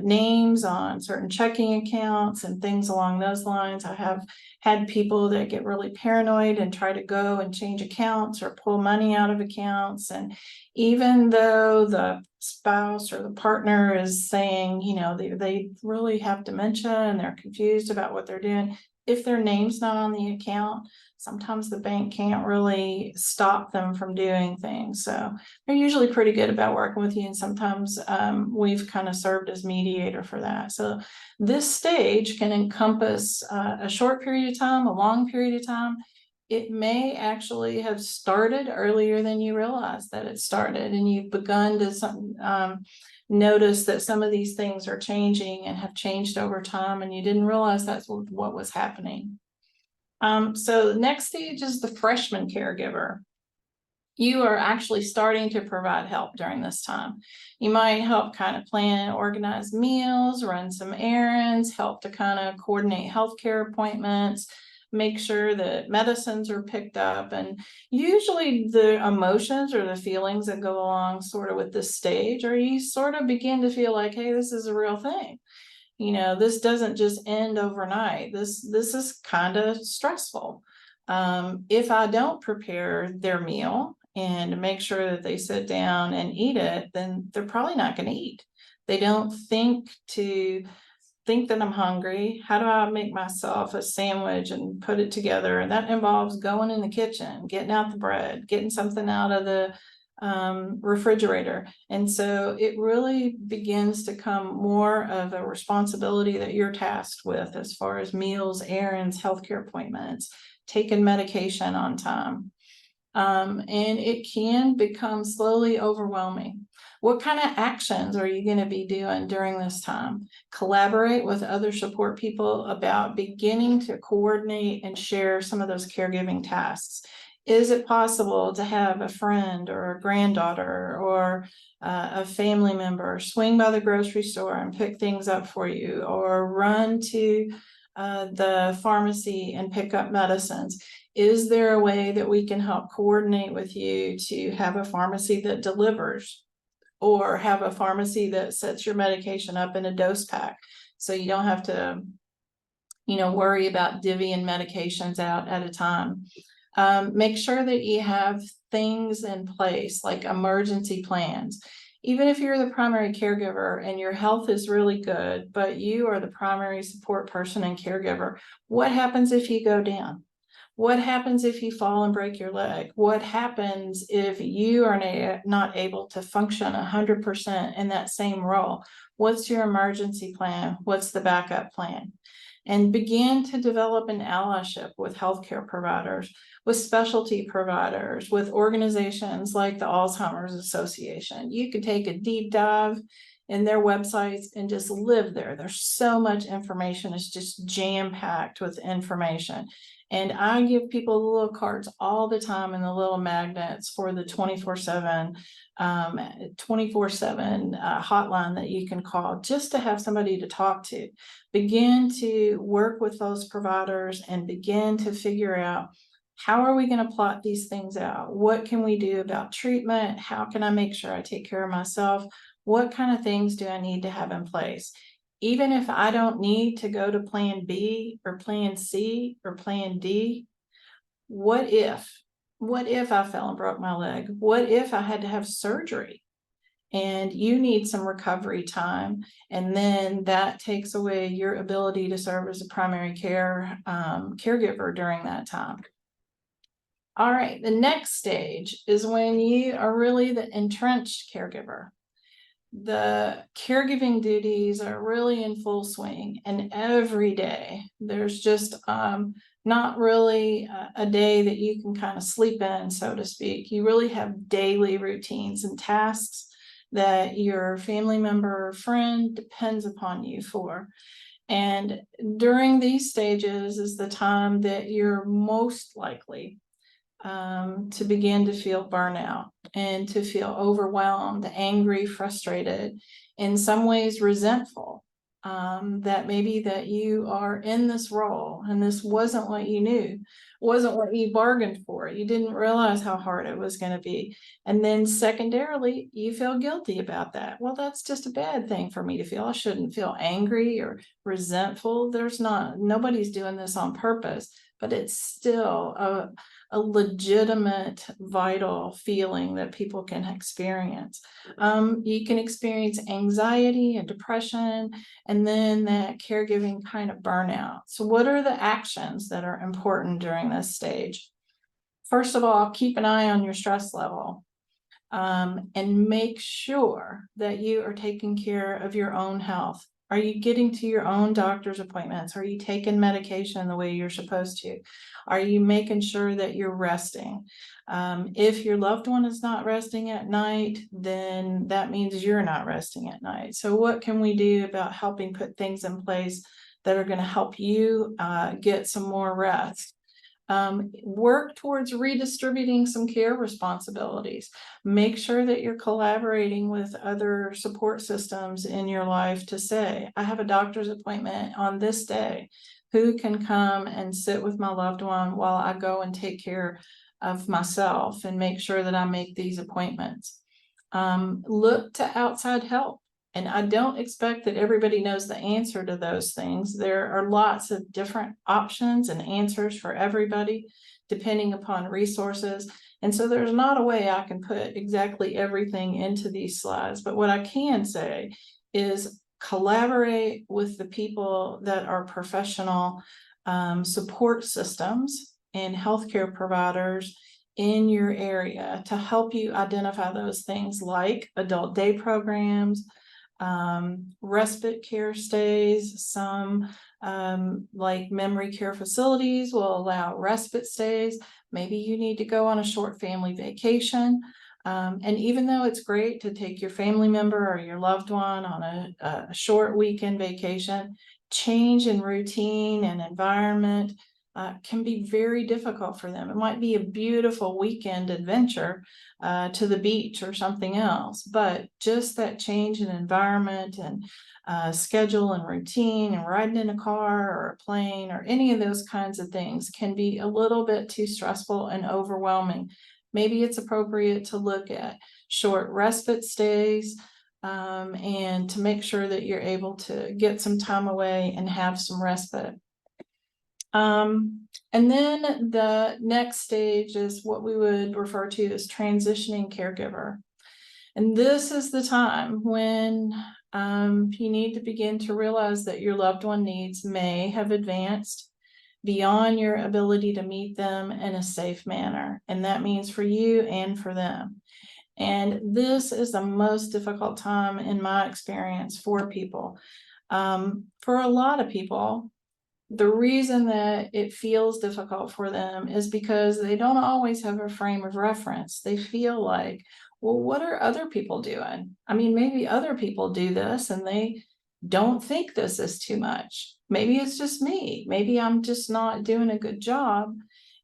names on certain checking accounts and things along those lines. I have had people that get really paranoid and try to go and change accounts or pull money out of accounts. And even though the spouse or the partner is saying, you know, they really have dementia and they're confused about what they're doing, if their name's not on the account, sometimes the bank can't really stop them from doing things. So they're usually pretty good about working with you. And sometimes we've kind of served as mediator for that. So this stage can encompass a short period of time, a long period of time. It may actually have started earlier than you realize that it started, and you've begun to notice that some of these things are changing and have changed over time, and you didn't realize that's what was happening. So the next stage is the freshman caregiver. You are actually starting to provide help during this time. You might help kind of plan and organize meals, run some errands, help to kind of coordinate healthcare appointments, make sure that medicines are picked up. And usually the emotions or the feelings that go along sort of with this stage, or you sort of begin to feel like, hey, this is a real thing. You know, this doesn't just end overnight. This is kind of stressful. If I don't prepare their meal and make sure that they sit down and eat it, then they're probably not going to eat. They don't think that I'm hungry. How do I make myself a sandwich and put it together? And that involves going in the kitchen, getting out the bread, getting something out of the refrigerator. And so it really begins to come more of a responsibility that you're tasked with as far as meals, errands, healthcare appointments, taking medication on time. And it can become slowly overwhelming. What kind of actions are you going to be doing during this time? Collaborate with other support people about beginning to coordinate and share some of those caregiving tasks. Is it possible to have a friend or a granddaughter or a family member swing by the grocery store and pick things up for you, or run to the pharmacy and pick up medicines? Is there a way that we can help coordinate with you to have a pharmacy that delivers, or have a pharmacy that sets your medication up in a dose pack so you don't have to, you know, worry about divvying medications out at a time? Make sure that you have things in place like emergency plans. Even if you're the primary caregiver and your health is really good, but you are the primary support person and caregiver, what happens if you go down? What happens if you fall and break your leg? What happens if you are not able to function 100% in that same role? What's your emergency plan? What's the backup plan? And begin to develop an allyship with healthcare providers, with specialty providers, with organizations like the Alzheimer's Association. You could take a deep dive in their websites and just live there. There's so much information. It's just jam-packed with information. And I give people the little cards all the time and the little magnets for the 24/7 hotline that you can call just to have somebody to talk to. Begin to work with those providers and begin to figure out, how are we going to plot these things out? What can we do about treatment? How can I make sure I take care of myself? What kind of things do I need to have in place? Even if I don't need to go to plan B or plan C or plan D, what if I fell and broke my leg? What if I had to have surgery and you need some recovery time? And then that takes away your ability to serve as a primary care caregiver during that time. All right, the next stage is when you are really the entrenched caregiver. The caregiving duties are really in full swing, and every day there's just not really a day that you can kind of sleep in, so to speak. You really have daily routines and tasks that your family member or friend depends upon you for. And during these stages is the time that you're most likely to begin to feel burnout and to feel overwhelmed, angry, frustrated, in some ways resentful, that maybe that you are in this role and this wasn't what you knew, wasn't what you bargained for. You didn't realize how hard it was going to be. And then secondarily, you feel guilty about that. Well, that's just a bad thing for me to feel. I shouldn't feel angry or resentful. Nobody's doing this on purpose, but it's still a legitimate, vital feeling that people can experience. You can experience anxiety and depression, and then that caregiving kind of burnout. So what are the actions that are important during this stage? First of all, keep an eye on your stress level, and make sure that you are taking care of your own health. Are you getting to your own doctor's appointments? Are you taking medication the way you're supposed to? Are you making sure that you're resting? If your loved one is not resting at night, then that means you're not resting at night. So what can we do about helping put things in place that are going to help you get some more rest? Work towards redistributing some care responsibilities. Make sure that you're collaborating with other support systems in your life to say, I have a doctor's appointment on this day. Who can come and sit with my loved one while I go and take care of myself and make sure that I make these appointments? Look to outside help. And I don't expect that everybody knows the answer to those things. There are lots of different options and answers for everybody, depending upon resources. And so there's not a way I can put exactly everything into these slides. But what I can say is collaborate with the people that are professional support systems and healthcare providers in your area to help you identify those things like adult day programs, respite care stays. Some like memory care facilities will allow respite stays. Maybe you need to go on a short family vacation. And even though it's great to take your family member or your loved one on a short weekend vacation, change in routine and environment can be very difficult for them. It might be a beautiful weekend adventure to the beach or something else, but just that change in environment and schedule and routine and riding in a car or a plane or any of those kinds of things can be a little bit too stressful and overwhelming. Maybe it's appropriate to look at short respite stays and to make sure that you're able to get some time away and have some respite. And then the next stage is what we would refer to as transitioning caregiver. And this is the time when you need to begin to realize that your loved one needs may have advanced beyond your ability to meet them in a safe manner. And that means for you and for them. And this is the most difficult time in my experience for people. For a lot of people, the reason that it feels difficult for them is because they don't always have a frame of reference. They feel like, well, what are other people doing? I mean, maybe other people do this and they don't think this is too much. Maybe it's just me. Maybe I'm just not doing a good job.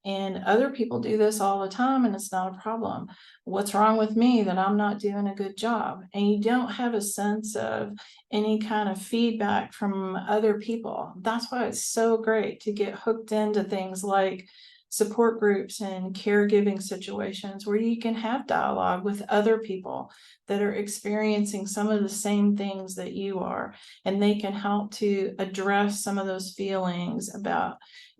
And other people do this all the time and it's not a problem. What's wrong with me that I'm not doing a good job? And you don't have a sense of any kind of feedback from other people. That's why it's so great to get hooked into things like support groups and caregiving situations where you can have dialogue with other people that are experiencing some of the same things that you are, and they can help to address some of those feelings about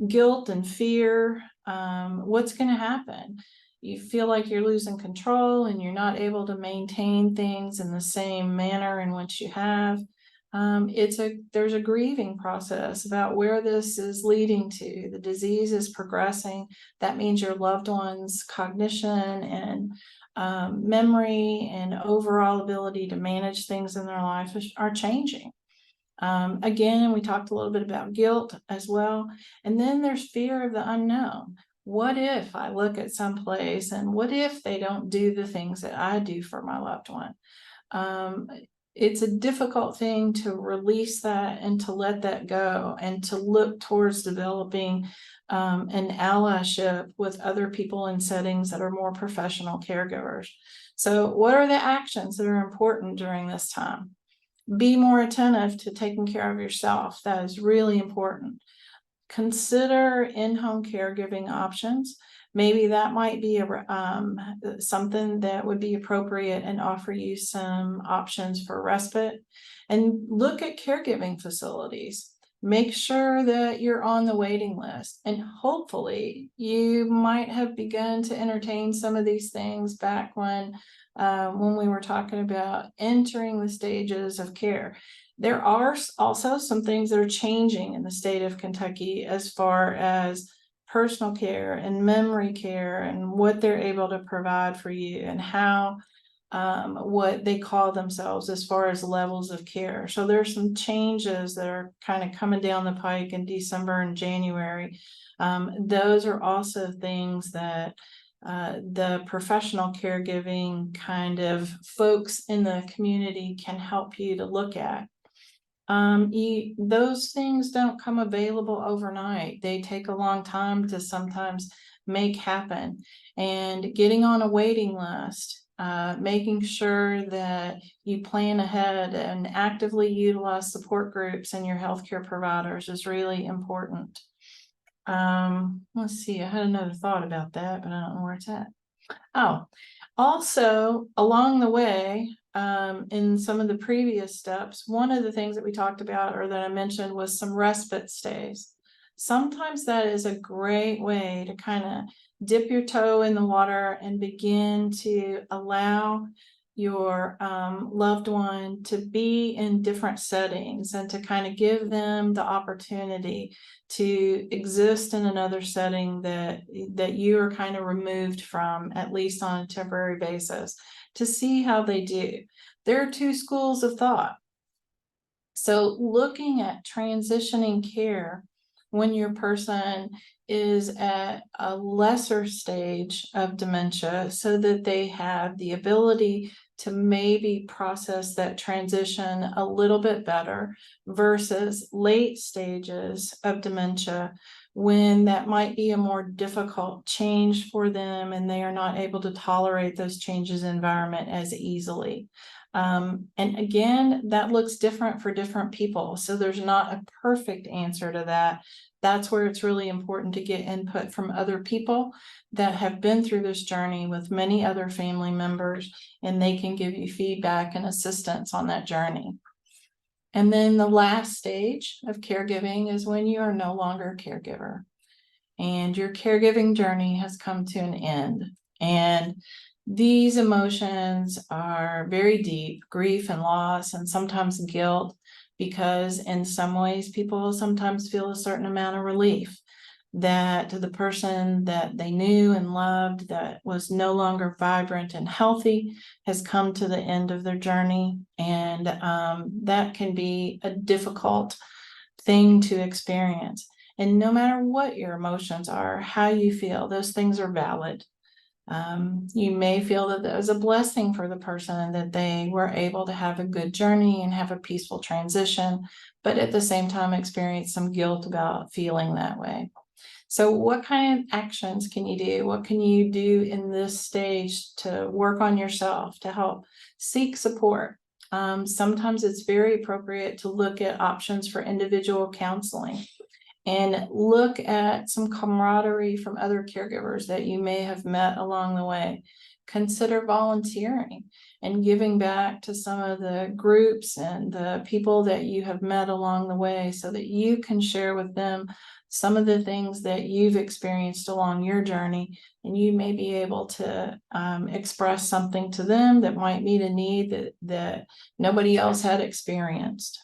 guilt and fear. What's going to happen? You feel like you're losing control and you're not able to maintain things in the same manner in which you have. There's a grieving process about where this is leading to. The disease is progressing. That means your loved one's cognition and memory and overall ability to manage things in their life are changing. Again, we talked a little bit about guilt as well. And then there's fear of the unknown. What if I look at some place and what if they don't do the things that I do for my loved one? it's a difficult thing to release that and to let that go and to look towards developing an allyship with other people in settings that are more professional caregivers. So what are the actions that are important during this time? Be more attentive to taking care of yourself. That is really important. Consider in-home caregiving options. Maybe that might be something that would be appropriate and offer you some options for respite. And look at caregiving facilities. Make sure that you're on the waiting list. And hopefully you might have begun to entertain some of these things back when we were talking about entering the stages of care. There are also some things that are changing in the state of Kentucky as far as personal care and memory care and what they're able to provide for you and how what they call themselves as far as levels of care. So there's some changes that are kind of coming down the pike in December and January. Those are also things that the professional caregiving kind of folks in the community can help you to look at. Those things don't come available overnight. They take a long time to sometimes make happen. And getting on a waiting list, making sure that you plan ahead and actively utilize support groups and your healthcare providers is really important. Let's see, I had another thought about that, but I don't know where it's at. Oh, also along the way, in some of the previous steps, one of the things that we talked about or that I mentioned was some respite stays. Sometimes that is a great way to kind of dip your toe in the water and begin to allow your loved one to be in different settings and to kind of give them the opportunity to exist in another setting that you are kind of removed from, at least on a temporary basis, to see how they do. There are two schools of thought. So looking at transitioning care when your person is at a lesser stage of dementia so that they have the ability to maybe process that transition a little bit better versus late stages of dementia when that might be a more difficult change for them and they are not able to tolerate those changes in environment as easily. And again, that looks different for different people. So there's not a perfect answer to that. That's where it's really important to get input from other people that have been through this journey with many other family members, and they can give you feedback and assistance on that journey. And then the last stage of caregiving is when you are no longer a caregiver and your caregiving journey has come to an end. And these emotions are very deep, grief and loss, and sometimes guilt, because in some ways people sometimes feel a certain amount of relief that the person that they knew and loved that was no longer vibrant and healthy has come to the end of their journey. And that can be a difficult thing to experience. And no matter what your emotions are, how you feel, those things are valid. You may feel that that was a blessing for the person that they were able to have a good journey and have a peaceful transition, but at the same time experience some guilt about feeling that way. So what kind of actions can you do? What can you do in this stage to work on yourself, to help seek support? Sometimes it's very appropriate to look at options for individual counseling and look at some camaraderie from other caregivers that you may have met along the way. Consider volunteering and giving back to some of the groups and the people that you have met along the way so that you can share with them some of the things that you've experienced along your journey, and you may be able to express something to them that might meet a need that nobody else had experienced.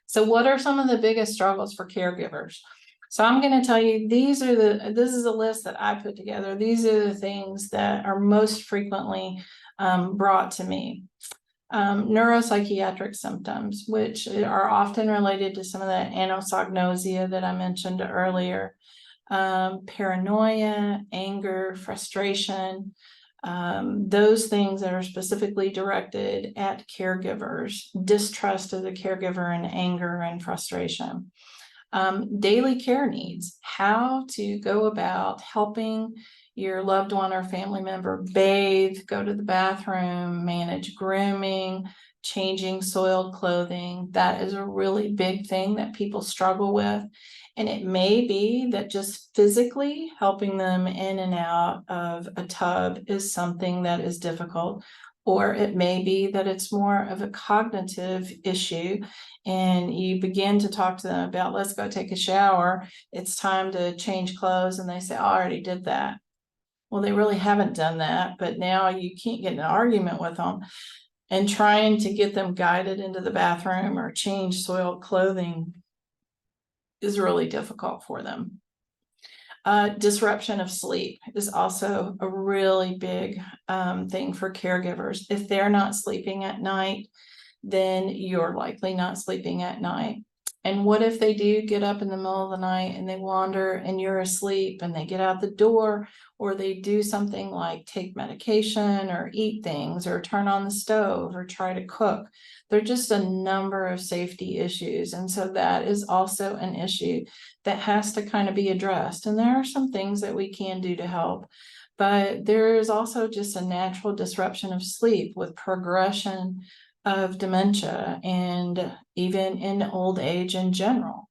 So what are some of the biggest struggles for caregivers? So I'm going to tell you, this is a list that I put together. These are the things that are most frequently brought to me. Neuropsychiatric symptoms, which are often related to some of the anosognosia that I mentioned earlier. Paranoia, anger, frustration, those things that are specifically directed at caregivers, distrust of the caregiver and anger and frustration. Daily care needs, how to go about helping your loved one or family member bathe, go to the bathroom, manage grooming, changing soiled clothing. That is a really big thing that people struggle with. And it may be that just physically helping them in and out of a tub is something that is difficult, or it may be that it's more of a cognitive issue and you begin to talk to them about, let's go take a shower, it's time to change clothes, and they say, oh, I already did that. Well, they really haven't done that, but now you can't get in an argument with them. And trying to get them guided into the bathroom or change soiled clothing is really difficult for them. Disruption of sleep is also a really big thing for caregivers. If they're not sleeping at night, then you're likely not sleeping at night. And what if they do get up in the middle of the night and they wander and you're asleep and they get out the door, or they do something like take medication or eat things or turn on the stove or try to cook? There are just a number of safety issues. And so that is also an issue that has to kind of be addressed. And there are some things that we can do to help. But there is also just a natural disruption of sleep with progression of dementia and even in old age in general.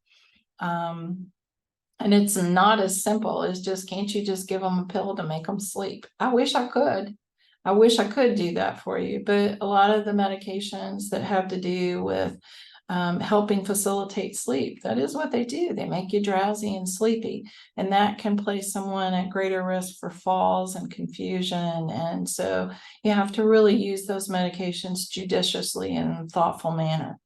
And it's not as simple as just, can't you just give them a pill to make them sleep? I wish I could. I wish I could do that for you. But a lot of the medications that have to do with helping facilitate sleep, that is what they do. They make you drowsy and sleepy, and that can place someone at greater risk for falls and confusion. And so you have to really use those medications judiciously and in a thoughtful manner.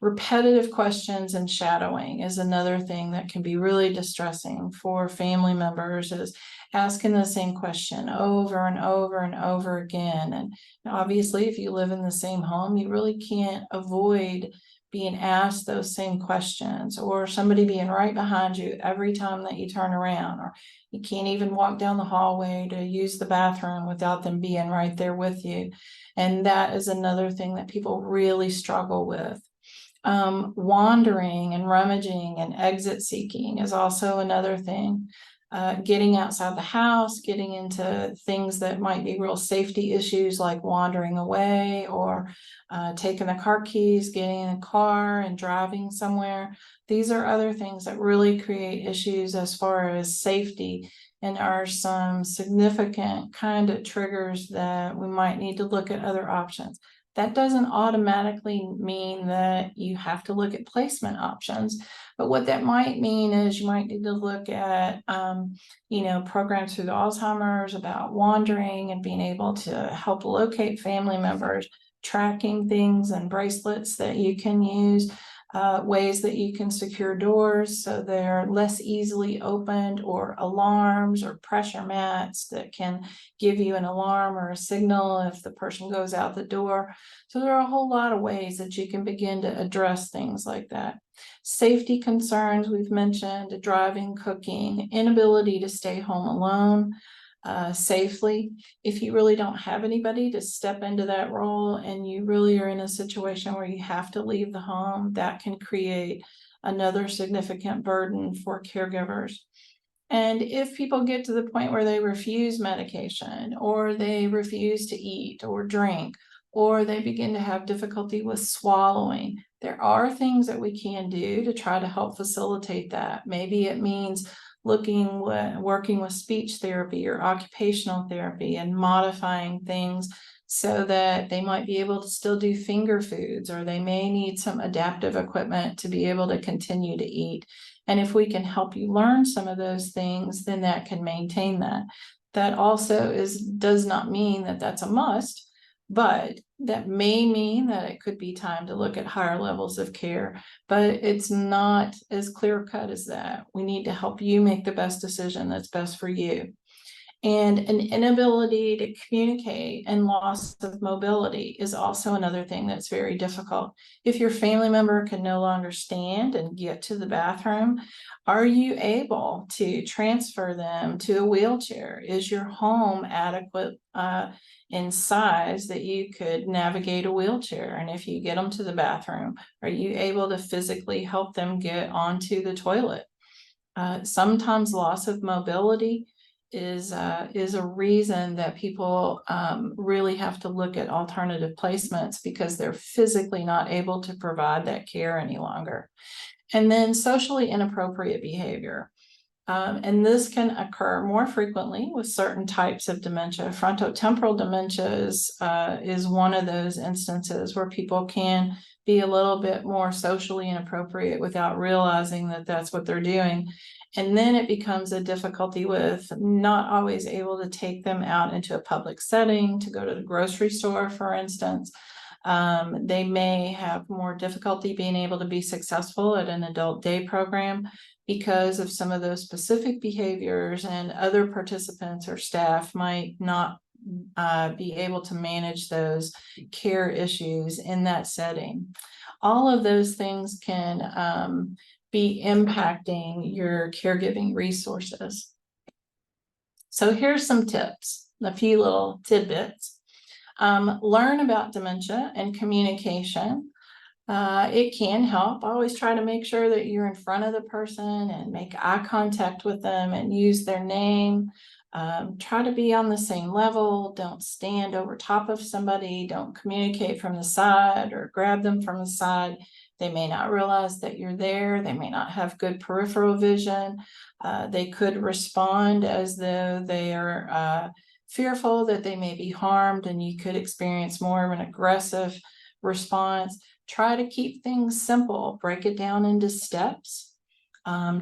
Repetitive questions and shadowing is another thing that can be really distressing for family members, is asking the same question over and over and over again. And obviously, if you live in the same home, you really can't avoid being asked those same questions, or somebody being right behind you every time that you turn around, or you can't even walk down the hallway to use the bathroom without them being right there with you. And that is another thing that people really struggle with. Wandering and rummaging and exit seeking is also another thing. Getting outside the house, getting into things that might be real safety issues, like wandering away, or taking the car keys, getting in a car and driving somewhere. These are other things that really create issues as far as safety, and are some significant kind of triggers that we might need to look at other options. That doesn't automatically mean that you have to look at placement options, but what that might mean is you might need to look at, programs through the Alzheimer's about wandering and being able to help locate family members, tracking things and bracelets that you can use, ways that you can secure doors so they're less easily opened, or alarms or pressure mats that can give you an alarm or a signal if the person goes out the door. So there are a whole lot of ways that you can begin to address things like that. Safety concerns we've mentioned: driving, cooking, inability to stay home alone safely. If you really don't have anybody to step into that role, and you really are in a situation where you have to leave the home, that can create another significant burden for caregivers. And if people get to the point where they refuse medication, or they refuse to eat or drink, or they begin to have difficulty with swallowing, there are things that we can do to try to help facilitate that. Maybe it means working with speech therapy or occupational therapy and modifying things so that they might be able to still do finger foods, or they may need some adaptive equipment to be able to continue to eat. And if we can help you learn some of those things, then that can maintain that. That also does not mean that that's a must, but that may mean that it could be time to look at higher levels of care. But it's not as clear cut as that. We need to help you make the best decision that's best for you. And an inability to communicate and loss of mobility is also another thing that's very difficult. If your family member can no longer stand and get to the bathroom, are you able to transfer them to a wheelchair? Is your home adequate in size that you could navigate a wheelchair? And if you get them to the bathroom, are you able to physically help them get onto the toilet? Sometimes loss of mobility is a reason that people really have to look at alternative placements because they're physically not able to provide that care any longer. And then socially inappropriate behavior. And this can occur more frequently with certain types of dementia. Frontotemporal dementia is one of those instances where people can be a little bit more socially inappropriate without realizing that that's what they're doing. And then it becomes a difficulty with not always able to take them out into a public setting, to go to the grocery store, for instance. They may have more difficulty being able to be successful at an adult day program because of some of those specific behaviors, and other participants or staff might not be able to manage those care issues in that setting. All of those things can be impacting your caregiving resources. So here's some tips, a few little tidbits. Learn about dementia and communication. It can help. Always try to make sure that you're in front of the person and make eye contact with them and use their name. Try to be on the same level. Don't stand over top of somebody. Don't communicate from the side or grab them from the side. They may not realize that you're there. They may not have good peripheral vision. They could respond as though they are fearful that they may be harmed, and you could experience more of an aggressive response. Try to keep things simple. Break it down into steps.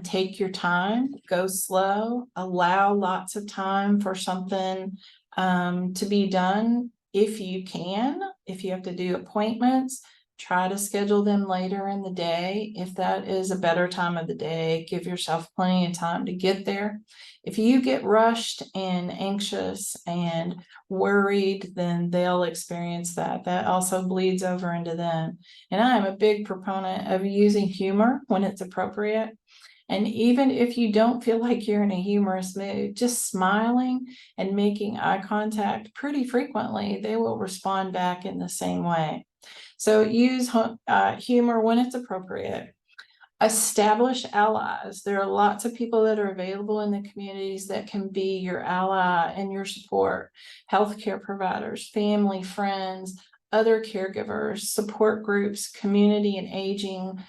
Take your time, go slow, allow lots of time for something to be done if you can. If you have to do appointments, try to schedule them later in the day. If that is a better time of the day, give yourself plenty of time to get there. If you get rushed and anxious and worried, then they'll experience that. That also bleeds over into them. And I am a big proponent of using humor when it's appropriate. And even if you don't feel like you're in a humorous mood, just smiling and making eye contact pretty frequently, they will respond back in the same way. So use humor when it's appropriate. Establish allies. There are lots of people that are available in the communities that can be your ally and your support. Healthcare providers, family, friends, other caregivers, support groups, community and aging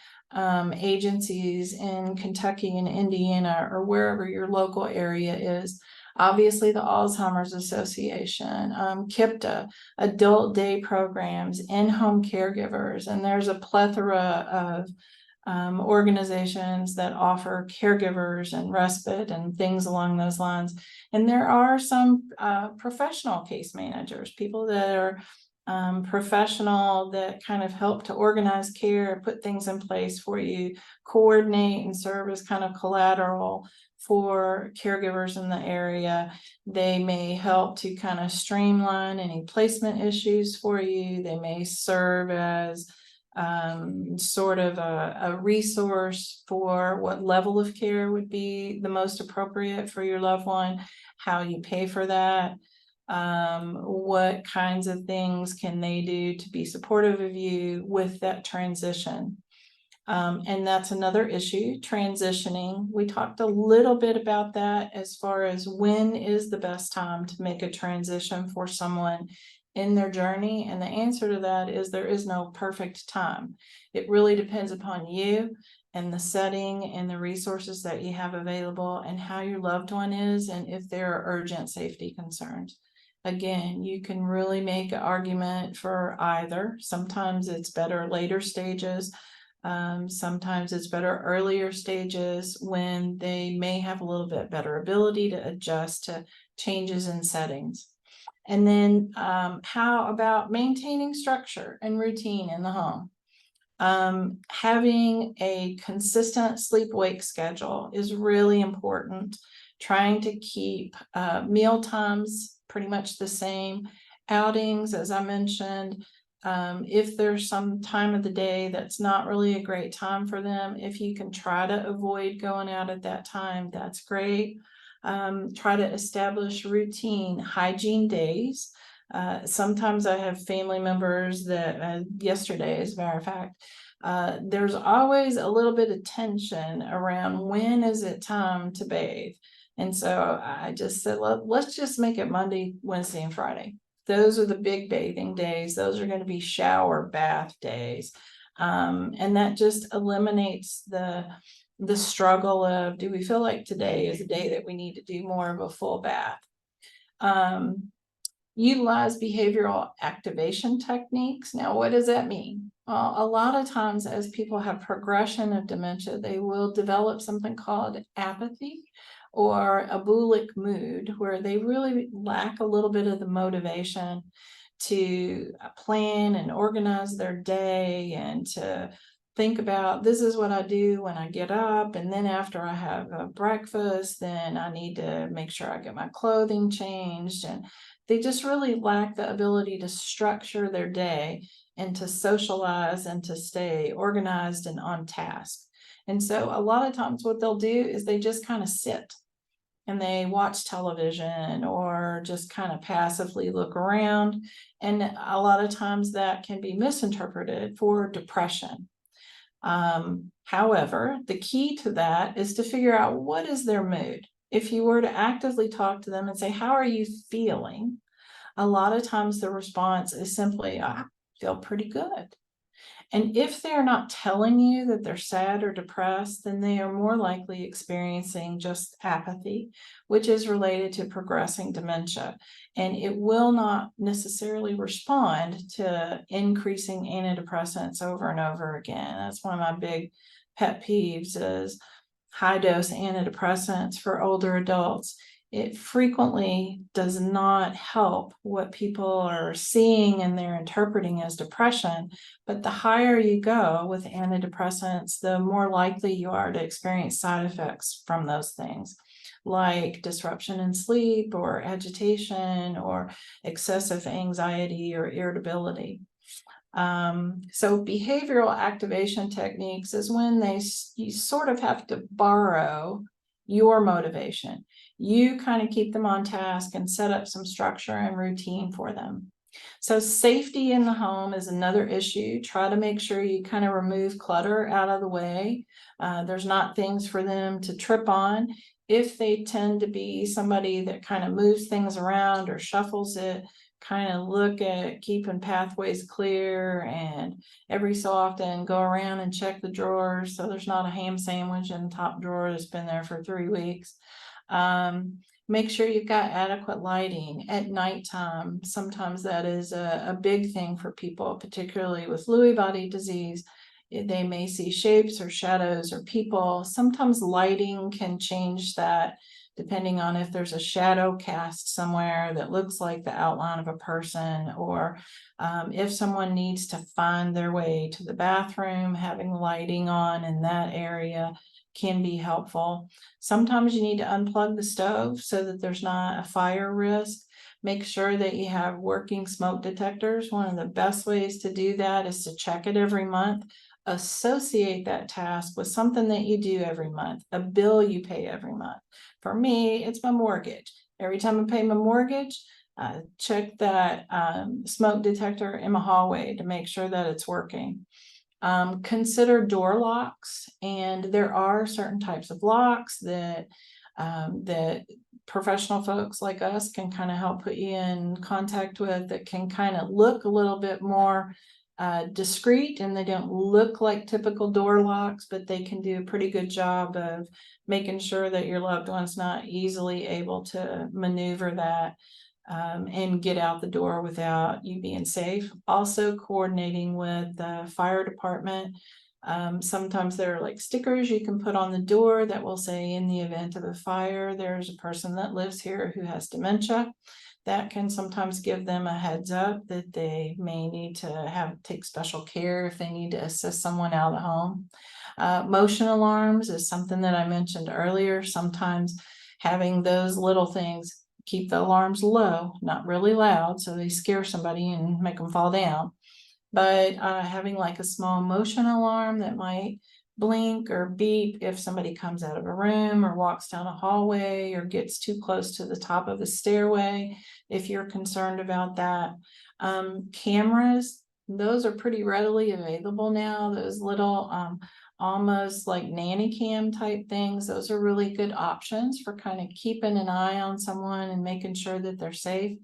agencies in Kentucky and Indiana, or wherever your local area is. Obviously, the Alzheimer's Association, KIPTA, adult day programs, in-home caregivers, and there's a plethora of organizations that offer caregivers and respite and things along those lines. And there are some professional case managers, people that are professional that kind of help to organize care, put things in place for you, coordinate and serve as kind of collateral for caregivers in the area. They may help to kind of streamline any placement issues for you. They may serve as sort of a resource for what level of care would be the most appropriate for your loved one, how you pay for that, what kinds of things can they do to be supportive of you with that transition. And that's another issue, transitioning. We talked a little bit about that as far as when is the best time to make a transition for someone in their journey. And the answer to that is there is no perfect time. It really depends upon you and the setting and the resources that you have available and how your loved one is and if there are urgent safety concerns. Again, you can really make an argument for either. Sometimes it's better later stages. Sometimes it's better earlier stages when they may have a little bit better ability to adjust to changes in settings. And then how about maintaining structure and routine in the home? Having a consistent sleep-wake schedule is really important. Trying to keep meal times pretty much the same. Outings, as I mentioned, if there's some time of the day that's not really a great time for them, if you can try to avoid going out at that time, that's great. Try to establish routine hygiene days. Sometimes I have family members that yesterday, as a matter of fact, there's always a little bit of tension around when is it time to bathe. And so I just said, let's just make it Monday, Wednesday, and Friday. Those are the big bathing days. Those are going to be shower bath days. And that just eliminates the struggle of, do we feel like today is a day that we need to do more of a full bath? Utilize behavioral activation techniques. Now, what does that mean? A lot of times as people have progression of dementia, they will develop something called apathy or a bulic mood, where they really lack a little bit of the motivation to plan and organize their day and to think about, this is what I do when I get up, and then after I have breakfast, then I need to make sure I get my clothing changed. And they just really lack the ability to structure their day and to socialize and to stay organized and on task. And so a lot of times what they'll do is they just kind of sit and they watch television or just kind of passively look around. And a lot of times that can be misinterpreted for depression. However, the key to that is to figure out, what is their mood? If you were to actively talk to them and say, how are you feeling? A lot of times the response is simply, I feel pretty good. And if they're not telling you that they're sad or depressed, then they are more likely experiencing just apathy, which is related to progressing dementia. And it will not necessarily respond to increasing antidepressants over and over again. That's one of my big pet peeves, is high dose antidepressants for older adults. It frequently does not help what people are seeing and they're interpreting as depression. But the higher you go with antidepressants, the more likely you are to experience side effects from those things, like disruption in sleep or agitation or excessive anxiety or irritability. So behavioral activation techniques is when you sort of have to borrow your motivation. You kind of keep them on task and set up some structure and routine for them. So safety in the home is another issue. Try to make sure you kind of remove clutter out of the way. There's not things for them to trip on. If they tend to be somebody that kind of moves things around or shuffles it, kind of look at keeping pathways clear, and every so often go around and check the drawers so there's not a ham sandwich in the top drawer that's been there for 3 weeks. Make sure you've got adequate lighting at nighttime. Sometimes that is a big thing for people, particularly with Lewy body disease. They may see shapes or shadows or people. Sometimes lighting can change that, depending on if there's a shadow cast somewhere that looks like the outline of a person, or if someone needs to find their way to the bathroom, having lighting on in that area can be helpful. Sometimes you need to unplug the stove so that there's not a fire risk. Make sure that you have working smoke detectors. One of the best ways to do that is to check it every month. Associate that task with something that you do every month, a bill you pay every month. For me, it's my mortgage. Every time I pay my mortgage, check that smoke detector in my hallway to make sure that it's working. Consider door locks, and there are certain types of locks that professional folks like us can kind of help put you in contact with, that can kind of look a little bit more discreet, and they don't look like typical door locks, but they can do a pretty good job of making sure that your loved one's not easily able to maneuver that and get out the door without you being safe. Also coordinating with the fire department. Sometimes there are like stickers you can put on the door that will say, in the event of a fire, there's a person that lives here who has dementia. That can sometimes give them a heads up that they may need to take special care if they need to assist someone out of home. Motion alarms is something that I mentioned earlier. Sometimes having those little things keep the alarms low, not really loud, so they scare somebody and make them fall down. But having like a small motion alarm that might blink or beep if somebody comes out of a room or walks down a hallway or gets too close to the top of a stairway, if you're concerned about that. Cameras, those are pretty readily available now. Those little almost like nanny cam type things, those are really good options for kind of keeping an eye on someone and making sure that they're safe.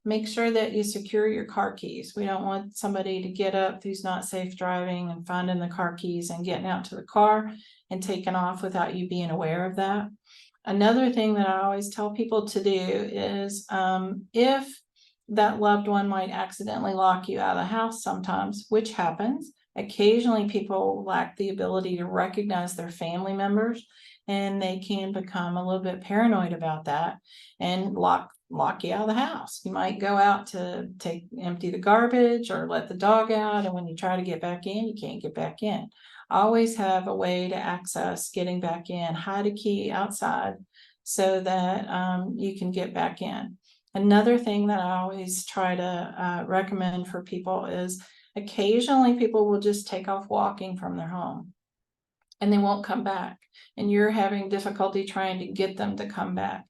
Make sure that you secure your car keys. We don't want somebody to get up who's not safe driving and finding the car keys and getting out to the car and taking off without you being aware of that. Another thing that I always tell people to do is if that loved one might accidentally lock you out of the house sometimes, which happens, occasionally people lack the ability to recognize their family members, and they can become a little bit paranoid about that and lock you out of the house. You might go out to empty the garbage or let the dog out, and when you try to get back in, you can't get back in. Always have a way to access getting back in. Hide a key outside so that you can get back in. Another thing that I always try to recommend for people is occasionally people will just take off walking from their home and they won't come back, and you're having difficulty trying to get them to come back.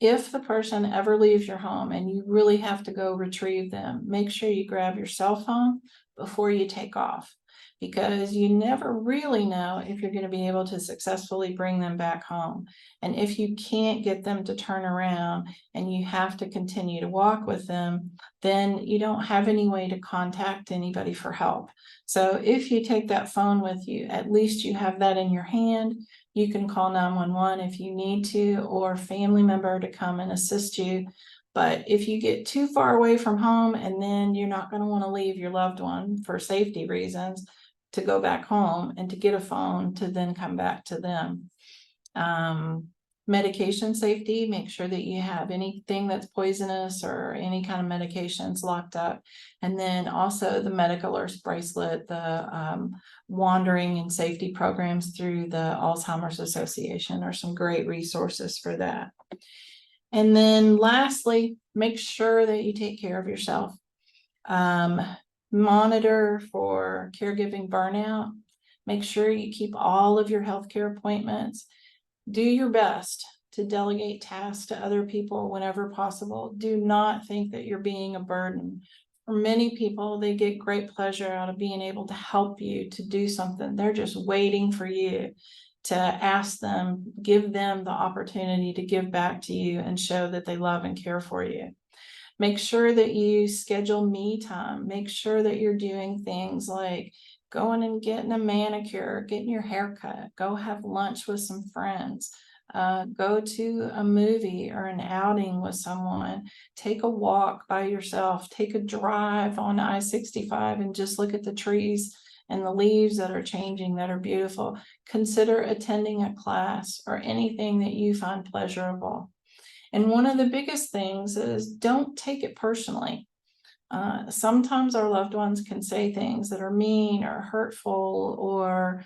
If the person ever leaves your home and you really have to go retrieve them, make sure you grab your cell phone before you take off, because you never really know if you're going to be able to successfully bring them back home. And if you can't get them to turn around and you have to continue to walk with them, then you don't have any way to contact anybody for help. So if you take that phone with you, at least you have that in your hand. You can call 911 if you need to, or a family member to come and assist you. But if you get too far away from home, and then you're not going to want to leave your loved one for safety reasons to go back home and to get a phone to then come back to them. Medication safety, make sure that you have anything that's poisonous or any kind of medications locked up. And then also the medical alerts bracelet, the wandering and safety programs through the Alzheimer's Association are some great resources for that. And then lastly, make sure that you take care of yourself. Monitor for caregiving burnout. Make sure you keep all of your healthcare appointments. Do your best to delegate tasks to other people whenever possible. Do not think that you're being a burden. For many people, they get great pleasure out of being able to help you to do something. They're just waiting for you to ask them, give them the opportunity to give back to you and show that they love and care for you. Make sure that you schedule me time. Make sure that you're doing things like going and getting a manicure, getting your hair cut, go have lunch with some friends, go to a movie or an outing with someone, take a walk by yourself, take a drive on I-65 and just look at the trees and the leaves that are changing that are beautiful. Consider attending a class or anything that you find pleasurable. And one of the biggest things is don't take it personally. Sometimes our loved ones can say things that are mean or hurtful or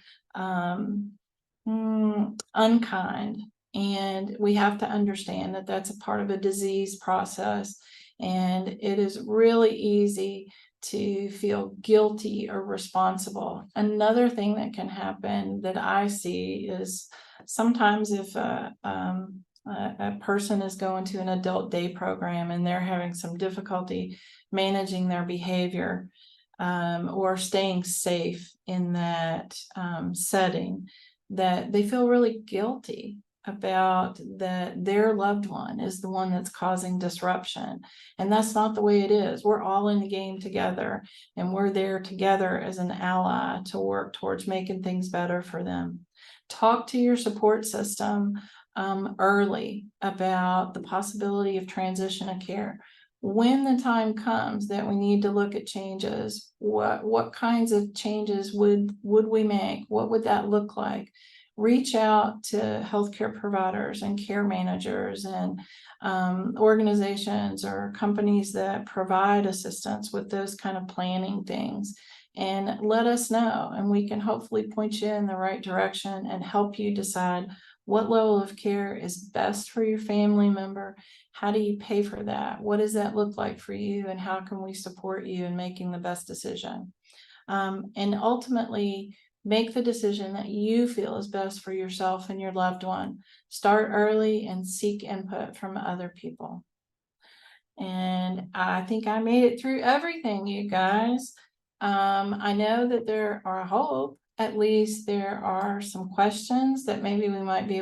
unkind. And we have to understand that that's a part of a disease process. And it is really easy to feel guilty or responsible. Another thing that can happen that I see is sometimes if a person is going to an adult day program and they're having some difficulty managing their behavior or staying safe in that setting, that they feel really guilty about that their loved one is the one that's causing disruption. And that's not the way it is. We're all in the game together, and we're there together as an ally to work towards making things better for them. Talk to your support system early about the possibility of transition of care. when the time comes that we need to look at changes, what kinds of changes would we make? What would that look like? Reach out to healthcare providers and care managers and organizations or companies that provide assistance with those kind of planning things, and let us know, and we can hopefully point you in the right direction and help you decide what level of care is best for your family member. How do you pay for that? What does that look like for you? And how can we support you in making the best decision? And ultimately, make the decision that you feel is best for yourself and your loved one. Start early and seek input from other people. And I think I made it through everything, you guys. I know that there are, I hope, at least there are some questions that maybe we might be able